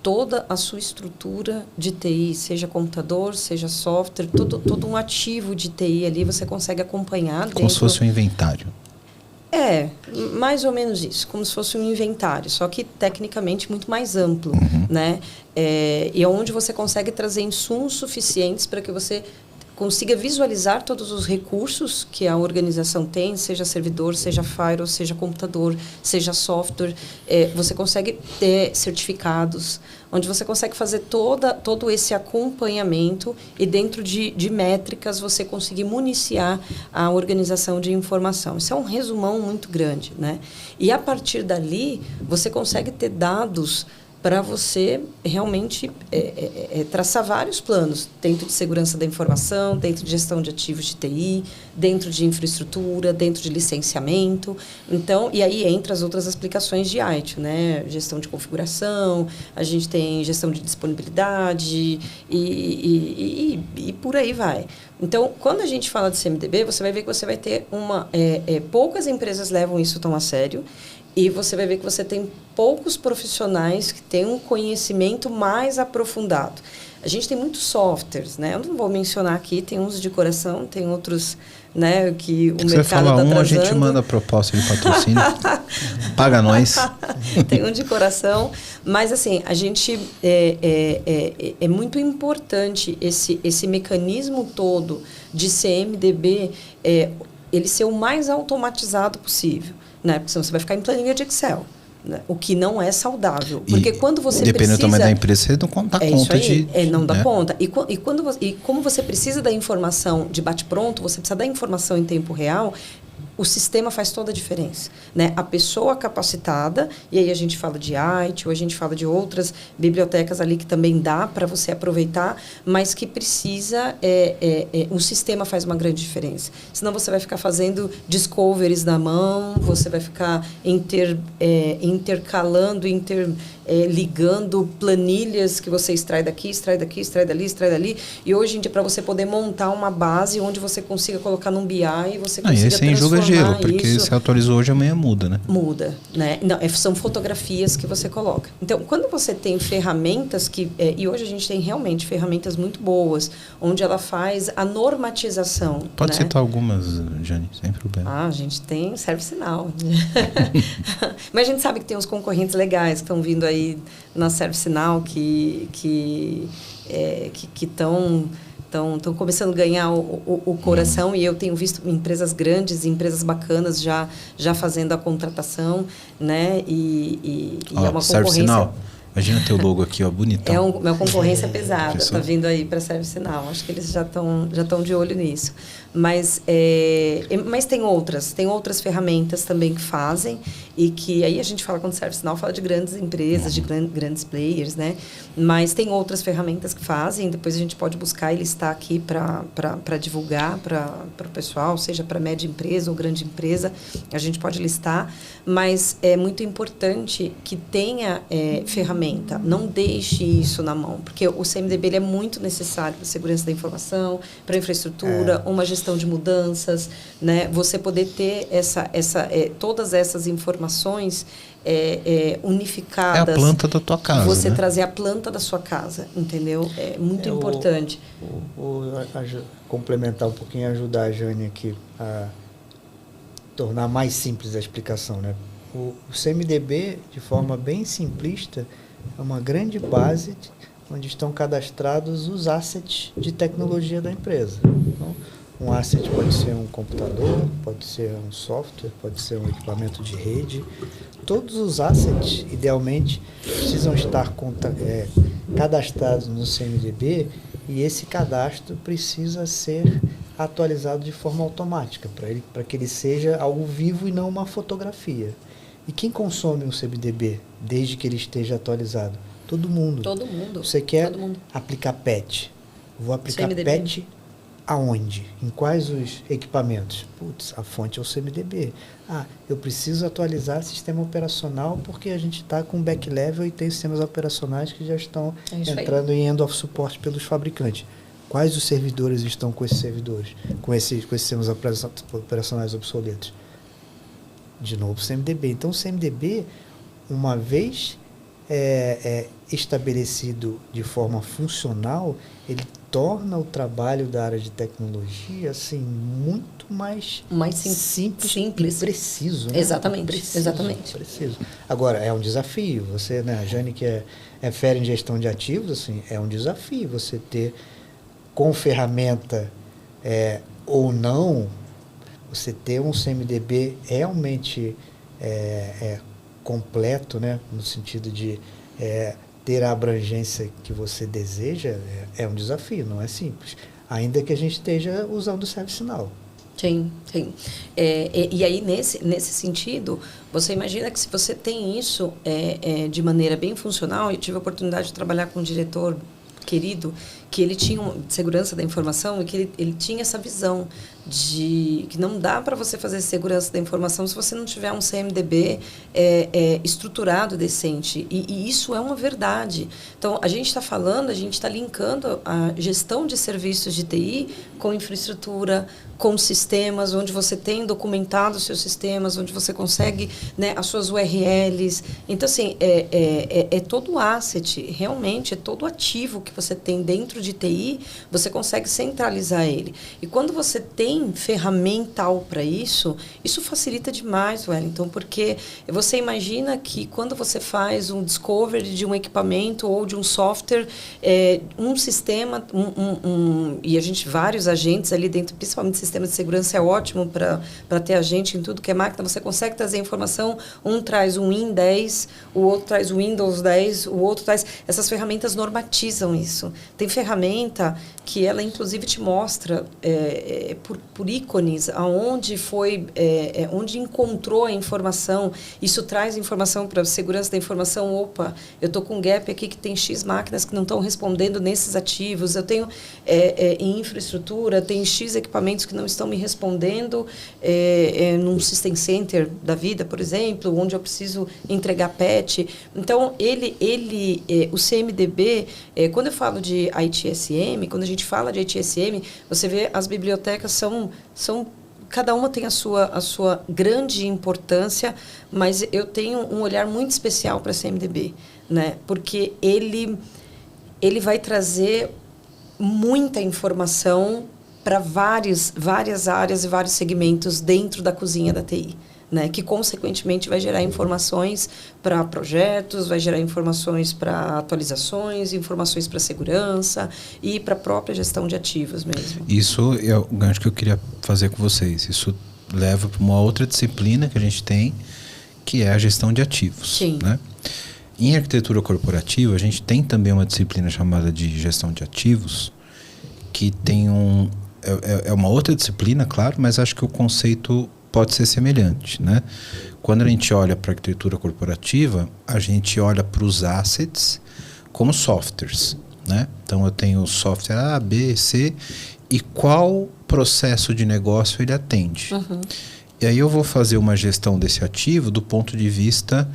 toda a sua estrutura de TI, seja computador, seja software, todo um ativo de TI ali, você consegue acompanhar.
Como se fosse um inventário.
Mais ou menos isso, como se fosse um inventário, só que tecnicamente muito mais amplo, né? E onde você consegue trazer insumos suficientes para que você consiga visualizar todos os recursos que a organização tem, seja servidor, seja firewall, seja computador, seja software. Você consegue ter certificados, onde você consegue fazer todo esse acompanhamento e dentro de métricas você conseguir municiar a organização de informação. Isso é um resumão muito grande, né? E a partir dali, você consegue ter dados para você realmente traçar vários planos dentro de segurança da informação, dentro de gestão de ativos de TI, dentro de infraestrutura, dentro de licenciamento. Então, e aí entra as outras aplicações de ITIL, né? Gestão de configuração, a gente tem gestão de disponibilidade e por aí vai. Então, quando a gente fala de CMDB, você vai ver que você vai ter poucas empresas levam isso tão a sério. E você vai ver que você tem poucos profissionais que têm um conhecimento mais aprofundado. A gente tem muitos softwares, né? Eu não vou mencionar aqui, tem uns de coração, tem outros, né, que o mercado está trazendo.
A gente manda proposta de patrocínio. Paga nós.
Tem um de coração. Mas, assim, a gente... É muito importante esse mecanismo todo de CMDB, ele ser o mais automatizado possível. Né? Porque senão você vai ficar em planilha de Excel, né? O que não é saudável. Porque quando você
dependendo do tamanho da empresa, você não dá conta de...
não dá conta. E como você precisa da informação de bate-pronto, você precisa da informação em tempo real, o sistema faz toda a diferença, né? A pessoa capacitada, e aí a gente fala de ITIL, a gente fala de outras bibliotecas ali que também dá para você aproveitar, mas que precisa, o sistema faz uma grande diferença. Senão você vai ficar fazendo discoveries na mão, você vai ficar intercalando, ligando planilhas que você extrai daqui, extrai daqui, extrai dali, extrai dali, e hoje em dia para você poder montar uma base onde você consiga colocar num BI e você consiga transformar
gelo, porque
isso.
se atualizou hoje, amanhã muda, né?
Muda, né? Não, são fotografias que você coloca. Então, quando você tem ferramentas e hoje a gente tem realmente ferramentas muito boas, onde ela faz a normatização.
Pode
né?
citar algumas, Jane, sem problema.
A gente tem ServiceNow. Mas a gente sabe que tem uns concorrentes legais que estão vindo aí na ServiceNow que estão começando a ganhar o coração, e eu tenho visto empresas grandes, empresas bacanas já fazendo a contratação, né? E é uma concorrência...
ServiceNow. Imagina teu logo aqui, ó, bonitão.
Uma concorrência pesada, está vindo aí para a ServiceNow. Acho que eles já estão de olho nisso. Mas tem outras ferramentas também que fazem, e que aí a gente fala, quando ServiceNow fala de grandes empresas, de grandes players, né? Mas tem outras ferramentas que fazem, depois a gente pode buscar e listar aqui para divulgar para o pessoal, seja para média empresa ou grande empresa, a gente pode listar, mas é muito importante que tenha ferramenta, não deixe isso na mão, porque o CMDB ele é muito necessário para a segurança da informação, para a infraestrutura, uma gestão de mudanças, né? Você poder ter todas essas informações unificadas.
É a planta da tua casa.
Você
né?
trazer a planta da sua casa, entendeu? É muito importante.
Complementar um pouquinho, ajudar a Jane aqui a tornar mais simples a explicação, né? O CMDB, de forma bem simplista, é uma grande base onde estão cadastrados os assets de tecnologia da empresa. Então, um asset pode ser um computador, pode ser um software, pode ser um equipamento de rede. Todos os assets, idealmente, precisam estar cadastrados no CMDB, e esse cadastro precisa ser atualizado de forma automática, para que ele seja algo vivo e não uma fotografia. E quem consome um CMDB, desde que ele esteja atualizado? Todo mundo.
Todo mundo.
Você quer
Todo mundo.
aplicar PET. Vou aplicar
CMDB.
PET aonde? Em quais os equipamentos? Putz, a fonte é o CMDB. Eu preciso atualizar o sistema operacional porque a gente está com back level e tem sistemas operacionais que já estão entrando em end of support pelos fabricantes. Quais os servidores estão com esses servidores? Com esses sistemas operacionais obsoletos? De novo, CMDB. Então, o CMDB, uma vez estabelecido de forma funcional, ele torna o trabalho da área de tecnologia assim muito mais simples e preciso. Né?
Exatamente.
Preciso. Agora, é um desafio. Você, né, a Jane, que é fera em gestão de ativos, assim, é um desafio você ter com ferramenta ou não, você ter um CMDB realmente completo, né? No sentido de ter a abrangência que você deseja, é um desafio, não é simples. Ainda que a gente esteja usando o ServiceNow.
Sim, sim. E aí, nesse sentido, você imagina que se você tem isso de maneira bem funcional, eu tive a oportunidade de trabalhar com um diretor querido, que ele tinha segurança da informação e que ele tinha essa visão de que não dá para você fazer segurança da informação se você não tiver um CMDB estruturado, decente. E isso é uma verdade. Então, a gente está falando, a gente está linkando a gestão de serviços de TI com infraestrutura, com sistemas, onde você tem documentado os seus sistemas, onde você consegue, né, as suas URLs. Então, assim, é todo asset, realmente, é todo ativo que você tem dentro de TI, você consegue centralizar ele. E quando você tem ferramental para isso facilita demais, Wellington, porque você imagina que quando você faz um discovery de um equipamento ou de um software, um sistema, e a gente, vários agentes ali dentro, principalmente sistema de segurança, é ótimo para ter agente em tudo que é máquina, você consegue trazer informação, um traz um Win 10, o outro traz o Windows 10, o outro traz... Essas ferramentas normatizam isso. Tem ferramenta que ela, inclusive, te mostra por ícones aonde foi, onde encontrou a informação. Isso traz informação para a segurança da informação. Opa, eu estou com um gap aqui que tem X máquinas que não estão respondendo nesses ativos. Eu tenho em infraestrutura, tem X equipamentos que não estão me respondendo num system center da vida, por exemplo, onde eu preciso entregar patch. Então, o CMDB, quando eu falo de ITSM, quando a gente fala de ITSM, você vê as bibliotecas são cada uma tem a sua grande importância, mas eu tenho um olhar muito especial para a CMDB, né? Porque ele vai trazer muita informação para várias áreas e vários segmentos dentro da cozinha da TI. Né, que, consequentemente, vai gerar informações para projetos, vai gerar informações para atualizações, informações para segurança e para a própria gestão de ativos mesmo.
Isso é o gancho que eu queria fazer com vocês. Isso leva para uma outra disciplina que a gente tem, que é a gestão de ativos.
Sim.
Né? Em arquitetura corporativa, a gente tem também uma disciplina chamada de gestão de ativos, que tem é uma outra disciplina, claro, mas acho que o conceito pode ser semelhante, né? Quando a gente olha para a arquitetura corporativa, a gente olha para os assets como softwares, né? Então eu tenho software A, B, C e qual processo de negócio ele atende.
Uhum.
E aí eu vou fazer uma gestão desse ativo do ponto de vista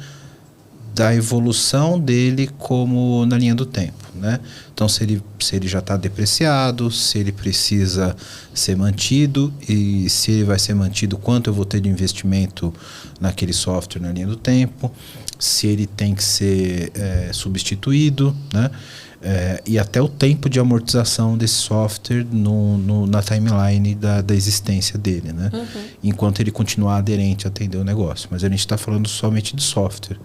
da evolução dele como na linha do tempo, né? Então se ele já está depreciado, se ele precisa ser mantido e se ele vai ser mantido, quanto eu vou ter de investimento naquele software na linha do tempo, se ele tem que ser substituído, né? E até o tempo de amortização desse software na timeline da existência dele, né?
Uhum.
Enquanto ele continuar aderente a atender o negócio. Mas a gente está falando somente de software.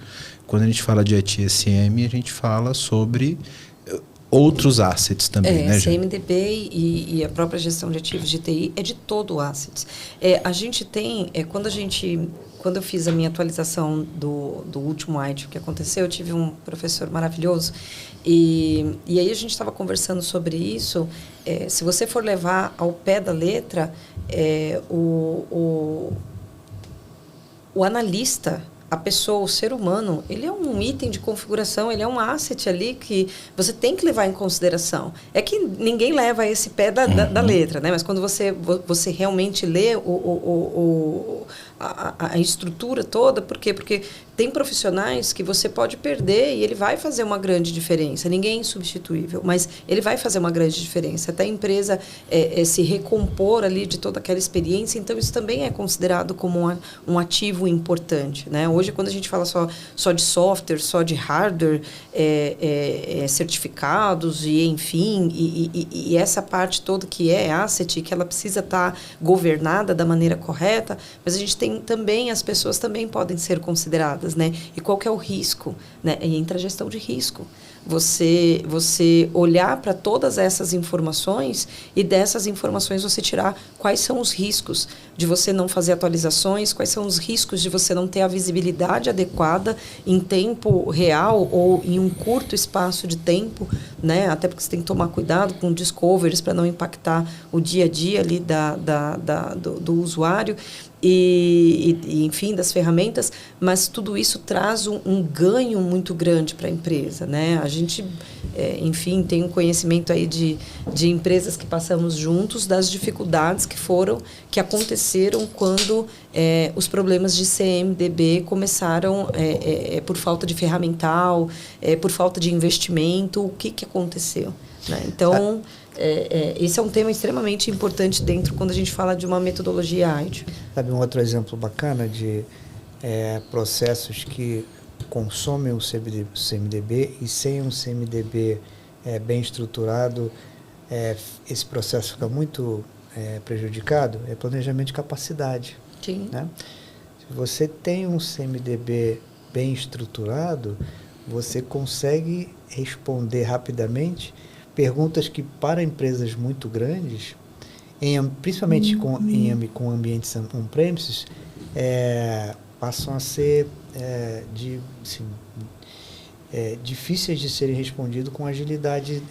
Quando a gente fala de ITSM, a gente fala sobre outros assets também, né,
CMDB e a própria gestão de ativos de TI é de todo o assets. A gente tem, quando eu fiz a minha atualização do último ITIL que aconteceu, eu tive um professor maravilhoso e aí a gente estava conversando sobre isso. Se você for levar ao pé da letra, o analista, a pessoa, o ser humano, ele é um item de configuração, ele é um asset ali que você tem que levar em consideração. É que ninguém leva esse pé da letra, né? Mas quando você realmente lê a estrutura toda, por quê? Porque tem profissionais que você pode perder e ele vai fazer uma grande diferença. Ninguém é insubstituível, mas ele vai fazer uma grande diferença. Até a empresa se recompor ali de toda aquela experiência, então isso também é considerado como um ativo importante, né? Hoje, quando a gente fala só de software, só de hardware, certificados e, enfim, e essa parte toda que é asset, que ela precisa estar governada da maneira correta, mas a gente tem também, as pessoas também podem ser consideradas, né? E qual que é o risco? Né? E entra a gestão de risco. você olhar para todas essas informações e dessas informações você tirar quais são os riscos de você não fazer atualizações, quais são os riscos de você não ter a visibilidade adequada em tempo real ou em um curto espaço de tempo, né? Até porque você tem que tomar cuidado com discoveries para não impactar o dia a dia ali do usuário e, enfim, das ferramentas, mas tudo isso traz um ganho muito grande para a empresa, né? A gente, enfim, tem um conhecimento aí de empresas que passamos juntos, das dificuldades que aconteceram quando os problemas de CMDB começaram por falta de ferramental, por falta de investimento, o que aconteceu, né? Então, esse é um tema extremamente importante quando a gente fala de uma metodologia ágil.
Sabe um outro exemplo bacana de processos que consomem o CMDB e sem um CMDB bem estruturado, esse processo fica muito prejudicado? É planejamento de capacidade.
Sim.
Né? Se você tem um CMDB bem estruturado, você consegue responder rapidamente perguntas que, para empresas muito grandes, principalmente com ambientes on-premises, passam a ser difíceis de serem respondidos com a agilidade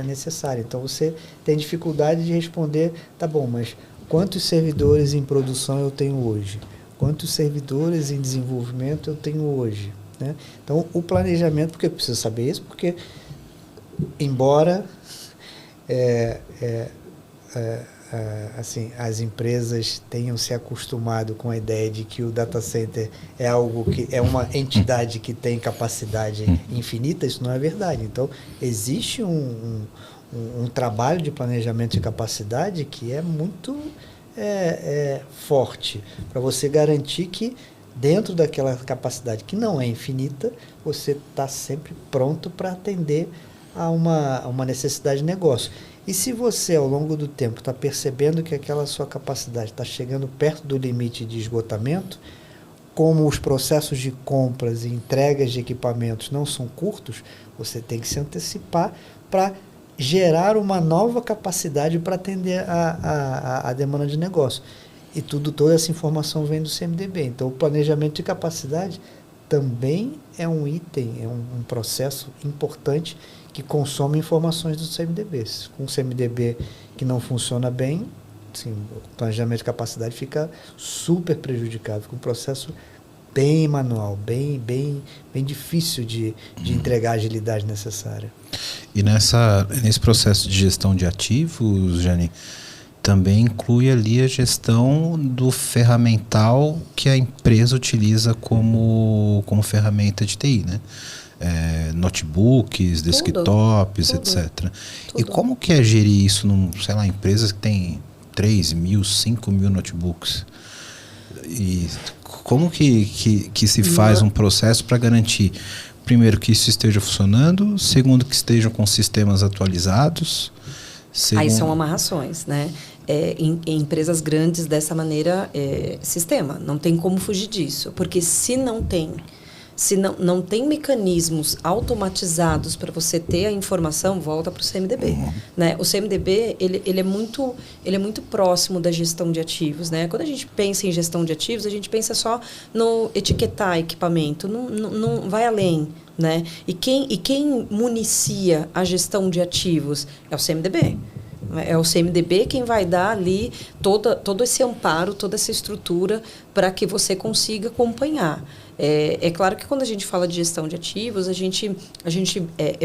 necessária. Então, você tem dificuldade de responder, tá bom, mas quantos servidores em produção eu tenho hoje? Quantos servidores em desenvolvimento eu tenho hoje? Né? Então, o planejamento, porque eu preciso saber isso, porque embora assim, as empresas tenham se acostumado com a ideia de que o data center é algo que é uma entidade que tem capacidade infinita, isso não é verdade. Então, existe um trabalho de planejamento de capacidade que é muito forte para você garantir que dentro daquela capacidade que não é infinita, você está sempre pronto para atender a uma necessidade de negócio. E se você, ao longo do tempo, está percebendo que aquela sua capacidade está chegando perto do limite de esgotamento, como os processos de compras e entregas de equipamentos não são curtos, você tem que se antecipar para gerar uma nova capacidade para atender a demanda de negócio. E toda essa informação vem do CMDB. Então, o planejamento de capacidade também é um item, é um processo importante que consome informações dos CMDBs. Com o CMDB que não funciona bem, assim, o planejamento de capacidade fica super prejudicado, fica um processo bem manual, bem difícil de entregar a agilidade necessária.
E nesse processo de gestão de ativos, Jane, também inclui ali a gestão do ferramental que a empresa utiliza como ferramenta de TI, né? Notebooks, desktops, etc.
Tudo.
E como que é gerir isso empresas que tem 3.000, 5.000 notebooks? E como que se faz um processo para garantir, primeiro, que isso esteja funcionando, segundo, que estejam com sistemas atualizados?
Aí são amarrações, né? Em empresas grandes, dessa maneira, sistema. Não tem como fugir disso. Porque se não tem mecanismos automatizados para você ter a informação, volta para o CMDB. Né? O CMDB ele é muito próximo da gestão de ativos. Né? Quando a gente pensa em gestão de ativos, a gente pensa só no etiquetar equipamento, não vai além. Né? E quem municia a gestão de ativos é o CMDB. É o CMDB quem vai dar ali todo esse amparo, toda essa estrutura para que você consiga acompanhar. É claro que quando a gente fala de gestão de ativos, a gente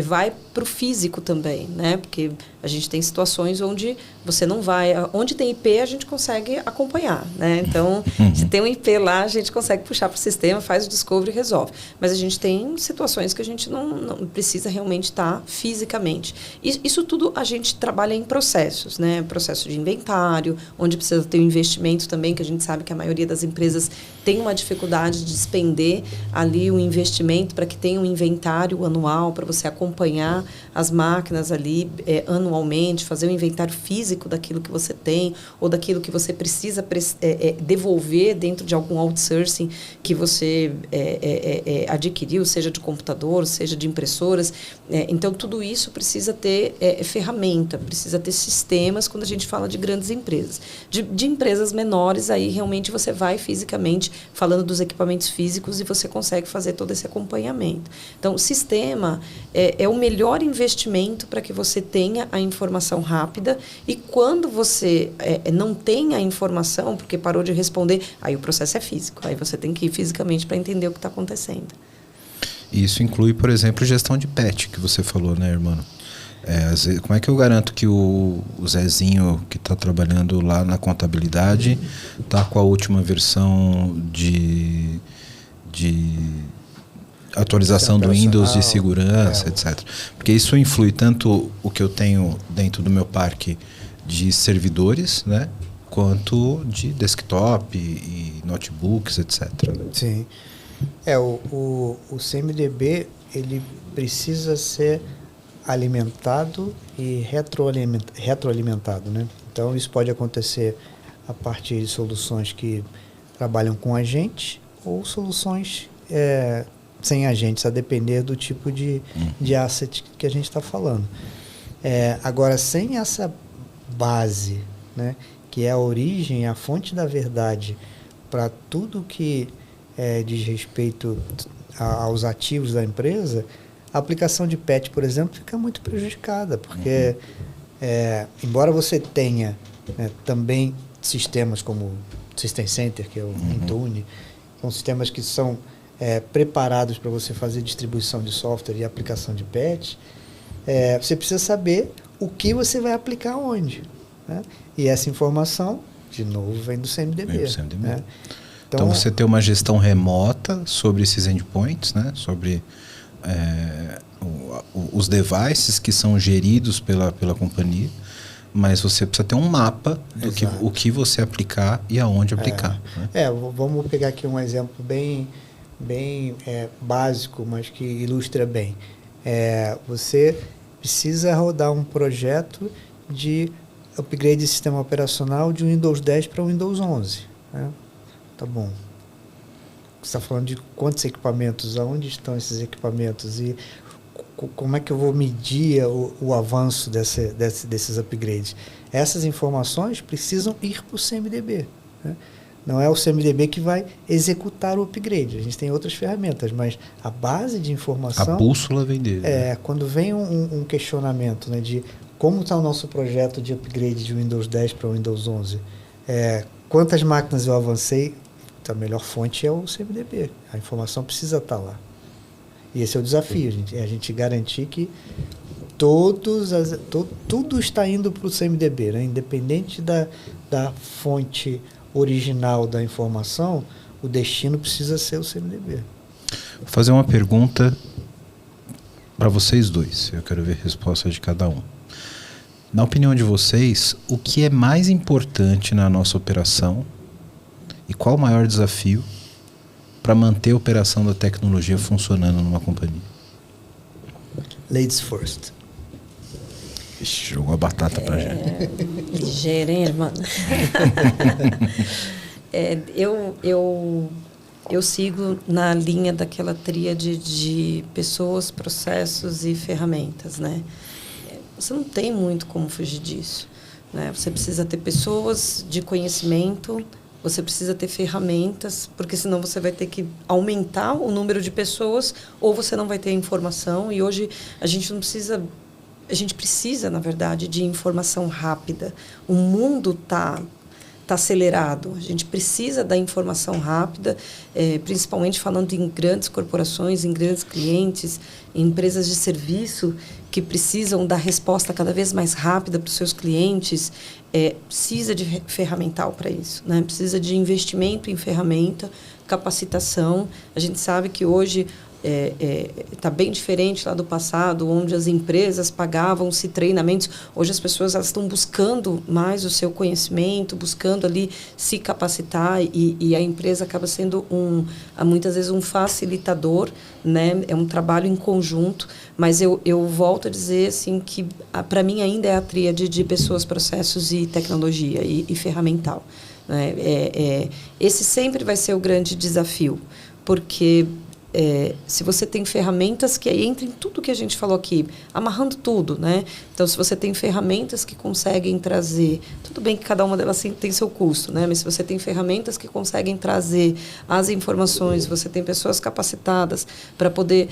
vai para o físico também, né? Porque a gente tem situações onde você não vai... Onde tem IP, a gente consegue acompanhar, né? Então, se tem um IP lá, a gente consegue puxar para o sistema, faz o discovery e resolve. Mas a gente tem situações que a gente não precisa realmente estar fisicamente. Isso tudo a gente trabalha em processos, né? Processo de inventário, onde precisa ter um investimento também, que a gente sabe que a maioria das empresas tem uma dificuldade de despender entender ali o investimento para que tenha um inventário anual, para você acompanhar as máquinas ali anualmente, fazer um inventário físico daquilo que você tem ou daquilo que você precisa devolver dentro de algum outsourcing que você adquiriu, seja de computador, seja de impressoras. Então, tudo isso precisa ter ferramenta, precisa ter sistemas quando a gente fala de grandes empresas. De empresas menores, aí realmente você vai fisicamente falando dos equipamentos físicos e você consegue fazer todo esse acompanhamento. Então, o sistema é o melhor investimento para que você tenha a informação rápida e quando você não tem a informação, porque parou de responder, aí o processo é físico, aí você tem que ir fisicamente para entender o que está acontecendo.
Isso inclui, por exemplo, gestão de patch, que você falou, né, irmão? Como é que eu garanto que o Zezinho, que está trabalhando lá na contabilidade, está com a última versão de atualização do Windows, de segurança, etc. Porque isso influi tanto o que eu tenho dentro do meu parque de servidores, né, quanto de desktop e notebooks, etc.
Sim. O CMDB, ele precisa ser alimentado e retroalimentado, né? Então, isso pode acontecer a partir de soluções que trabalham com agente ou soluções sem agentes, a depender do tipo de asset que a gente está falando. Agora, sem essa base, né, que é a origem, a fonte da verdade para tudo que diz respeito aos ativos da empresa, a aplicação de patch, por exemplo, fica muito prejudicada, porque embora você tenha também sistemas como o System Center, que é o Intune, são sistemas que são preparados para você fazer distribuição de software e aplicação de patch, você precisa saber o que você vai aplicar onde, né? E essa informação, de novo, vem do CMDB. Né?
Então, você tem uma gestão remota sobre esses endpoints, né? Sobre os devices que são geridos pela companhia, mas você precisa ter um mapa do que você aplicar e aonde aplicar. Né?
Vamos pegar aqui um exemplo bem básico, mas que ilustra bem. Você precisa rodar um projeto de upgrade de sistema operacional de Windows 10 para Windows 11. Né? Tá bom. Você está falando de quantos equipamentos, aonde estão esses equipamentos e como é que eu vou medir o avanço desses upgrades? Essas informações precisam ir para o CMDB. Né? Não é o CMDB que vai executar o upgrade. A gente tem outras ferramentas, mas a base de informação...
A bússola vem dele.
Quando vem um questionamento, né, de como está o nosso projeto de upgrade de Windows 10 para Windows 11, quantas máquinas eu avancei, a melhor fonte é o CMDB. A informação precisa estar lá. E esse é o desafio, a gente garantir que tudo está indo para o CMDB, né? Independente da fonte original da informação, o destino precisa ser o CMDB.
Vou fazer uma pergunta para vocês dois. Eu quero ver a resposta de cada um. Na opinião de vocês, o que é mais importante na nossa operação e qual o maior desafio para manter a operação da tecnologia funcionando numa companhia?
Ladies first.
Ixi, jogou a batata pra gente.
Ligeiro, hein, irmão? Eu sigo na linha daquela tríade de pessoas, processos e ferramentas, né? Você não tem muito como fugir disso, né? Você precisa ter pessoas de conhecimento, você precisa ter ferramentas, porque senão você vai ter que aumentar o número de pessoas ou você não vai ter informação. E hoje a gente precisa, na verdade, de informação rápida. O mundo está acelerado. A gente precisa da informação rápida, principalmente falando em grandes corporações, em grandes clientes, em empresas de serviço que precisam dar resposta cada vez mais rápida para os seus clientes. Precisa de ferramental para isso, né? Precisa de investimento em ferramenta, capacitação. A gente sabe que hoje está bem diferente lá do passado, onde as empresas pagavam-se treinamentos. Hoje as pessoas elas estão buscando mais o seu conhecimento, buscando ali se capacitar, e a empresa acaba sendo muitas vezes um facilitador, né? É um trabalho em conjunto, mas eu volto a dizer assim, que para mim ainda é a tríade de pessoas, processos e tecnologia e ferramental. Né? Esse sempre vai ser o grande desafio, porque se você tem ferramentas que aí entram em tudo que a gente falou aqui, amarrando tudo, né? Então, se você tem ferramentas que conseguem trazer, tudo bem que cada uma delas tem seu custo, né? Mas se você tem ferramentas que conseguem trazer as informações, você tem pessoas capacitadas para poder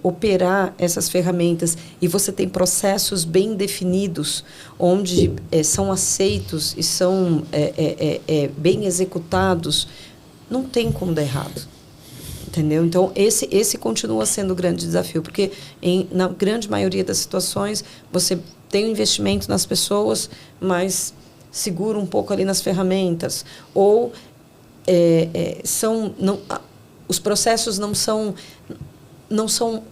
operar essas ferramentas, e você tem processos bem definidos, onde são aceitos e são bem executados, não tem como dar errado. Entendeu? Então, esse continua sendo o grande desafio, porque na grande maioria das situações, você tem um investimento nas pessoas, mas segura um pouco ali nas ferramentas. Ou os processos não são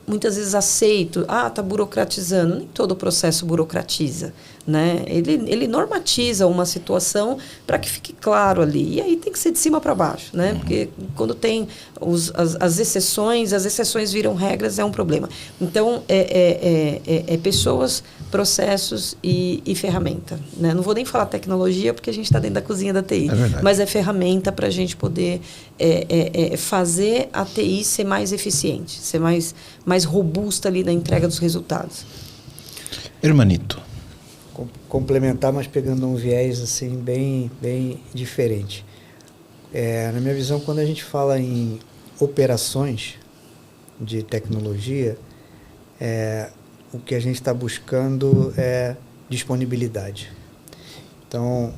muitas vezes aceitos. Está burocratizando. Nem todo processo burocratiza. Né? Ele normatiza uma situação para que fique claro ali. E aí tem que ser de cima para baixo. Né? Porque quando tem as exceções viram regras, é um problema. Então, pessoas, processos e ferramenta. Né? Não vou nem falar tecnologia, porque a gente está dentro da cozinha da TI. Mas é ferramenta para a gente poder fazer a TI ser mais eficiente, ser mais robusta ali na entrega dos resultados.
Hermanito.
Complementar, mas pegando um viés assim bem diferente. Na minha visão, quando a gente fala em operações de tecnologia, o que a gente está buscando é disponibilidade. Então,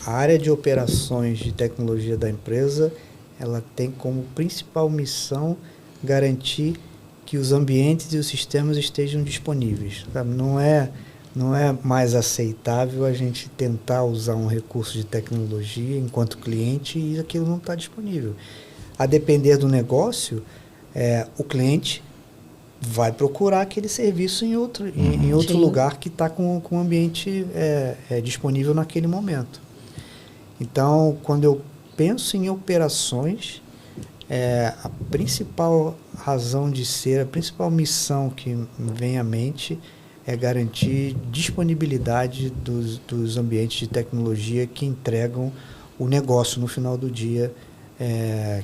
a área de operações de tecnologia da empresa, ela tem como principal missão garantir que os ambientes e os sistemas estejam disponíveis. Sabe? Não é mais aceitável a gente tentar usar um recurso de tecnologia enquanto cliente e aquilo não está disponível. A depender do negócio, o cliente vai procurar aquele serviço em outro lugar que está com o ambiente disponível naquele momento. Então, quando eu penso em operações, a principal razão de ser, a principal missão que me vem à mente é garantir disponibilidade dos ambientes de tecnologia que entregam o negócio no final do dia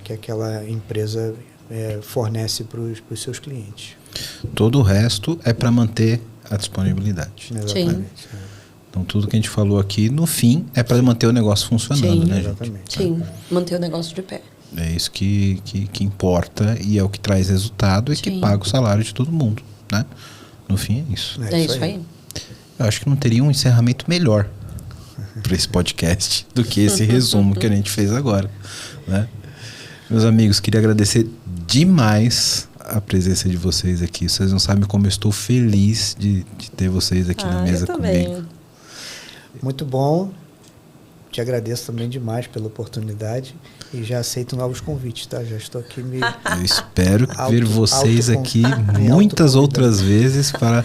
que aquela empresa fornece para os seus clientes.
Todo o resto é para manter a disponibilidade.
Exatamente.
Então, tudo que a gente falou aqui, no fim, é para manter o negócio funcionando, né,
exatamente.
Sim, manter o negócio de pé.
É isso que importa e é o que traz resultado e que paga o salário de todo mundo, né? No fim, é isso.
É isso aí.
Eu acho que não teria um encerramento melhor para esse podcast do que esse resumo que a gente fez agora, né? Meus amigos, queria agradecer demais a presença de vocês aqui. Vocês não sabem como eu estou feliz de ter vocês aqui na mesa comigo.
Muito bom. Te agradeço também demais pela oportunidade e já aceito novos convites, tá? Já estou aqui
Eu espero ver vocês aqui muitas outras vezes para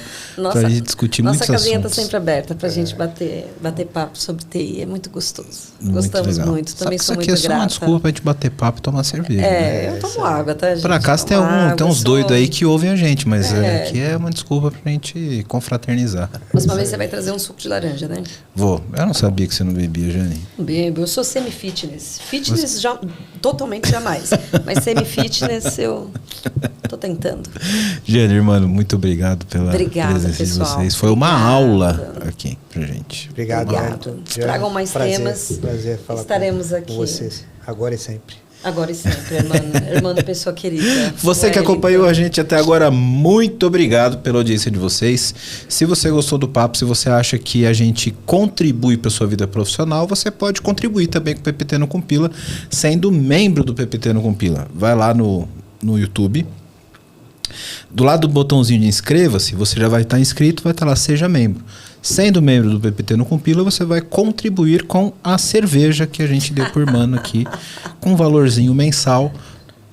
a gente discutir muitos assuntos.
Nossa casinha está sempre aberta para a gente bater papo sobre TI. É muito gostoso. Gostamos
legal.
muito. Também sou muito
grata. Isso aqui é só uma desculpa para a gente bater papo e tomar cerveja. Né?
Eu tomo água, tá, gente?
Por acaso tem uns doidos aí que ouvem a gente, mas aqui é uma desculpa para a gente confraternizar.
Próxima vez você vai trazer um suco de laranja, né?
Vou. Eu não sabia que você não bebia, Jane.
Bebo. Eu sou semi-fitness. Fitness já, totalmente jamais. Mas semi-fitness eu tô tentando.
Jane, irmão, muito obrigado pela presença
pessoal.
de vocês. Foi uma aula aqui pra gente.
Obrigado.
Tragam mais temas.
Prazer falar
Estaremos aqui
com vocês, agora e sempre.
Agora e sempre, irmão, pessoa querida.
Você que acompanhou a gente até agora, muito obrigado pela audiência de vocês. Se você gostou do papo, se você acha que a gente contribui para sua vida profissional, você pode contribuir também com o PPT no Compila, sendo membro do PPT no Compila. Vai lá no YouTube. Do lado do botãozinho de inscreva-se, você já vai estar inscrito, vai estar lá, seja membro. Sendo membro do PPT no Compila, você vai contribuir com a cerveja que a gente deu por mano aqui, com um valorzinho mensal.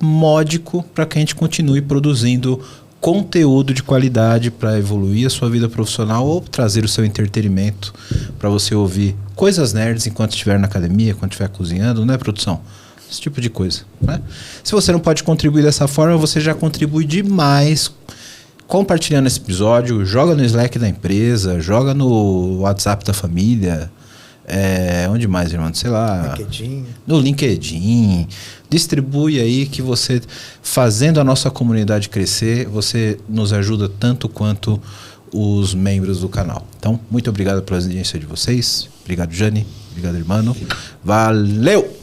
módico para que a gente continue produzindo conteúdo de qualidade para evoluir a sua vida profissional ou trazer o seu entretenimento para você ouvir coisas nerds enquanto estiver na academia, enquanto estiver cozinhando, né, produção? Esse tipo de coisa, né? Se você não pode contribuir dessa forma, você já contribui demais compartilhando esse episódio, joga no Slack da empresa, joga no WhatsApp da família, onde mais, irmão? Sei lá.
LinkedIn.
No LinkedIn. Distribui aí que você, fazendo a nossa comunidade crescer, você nos ajuda tanto quanto os membros do canal. Então, muito obrigado pela audiência de vocês. Obrigado, Jane. Obrigado, irmão. Valeu!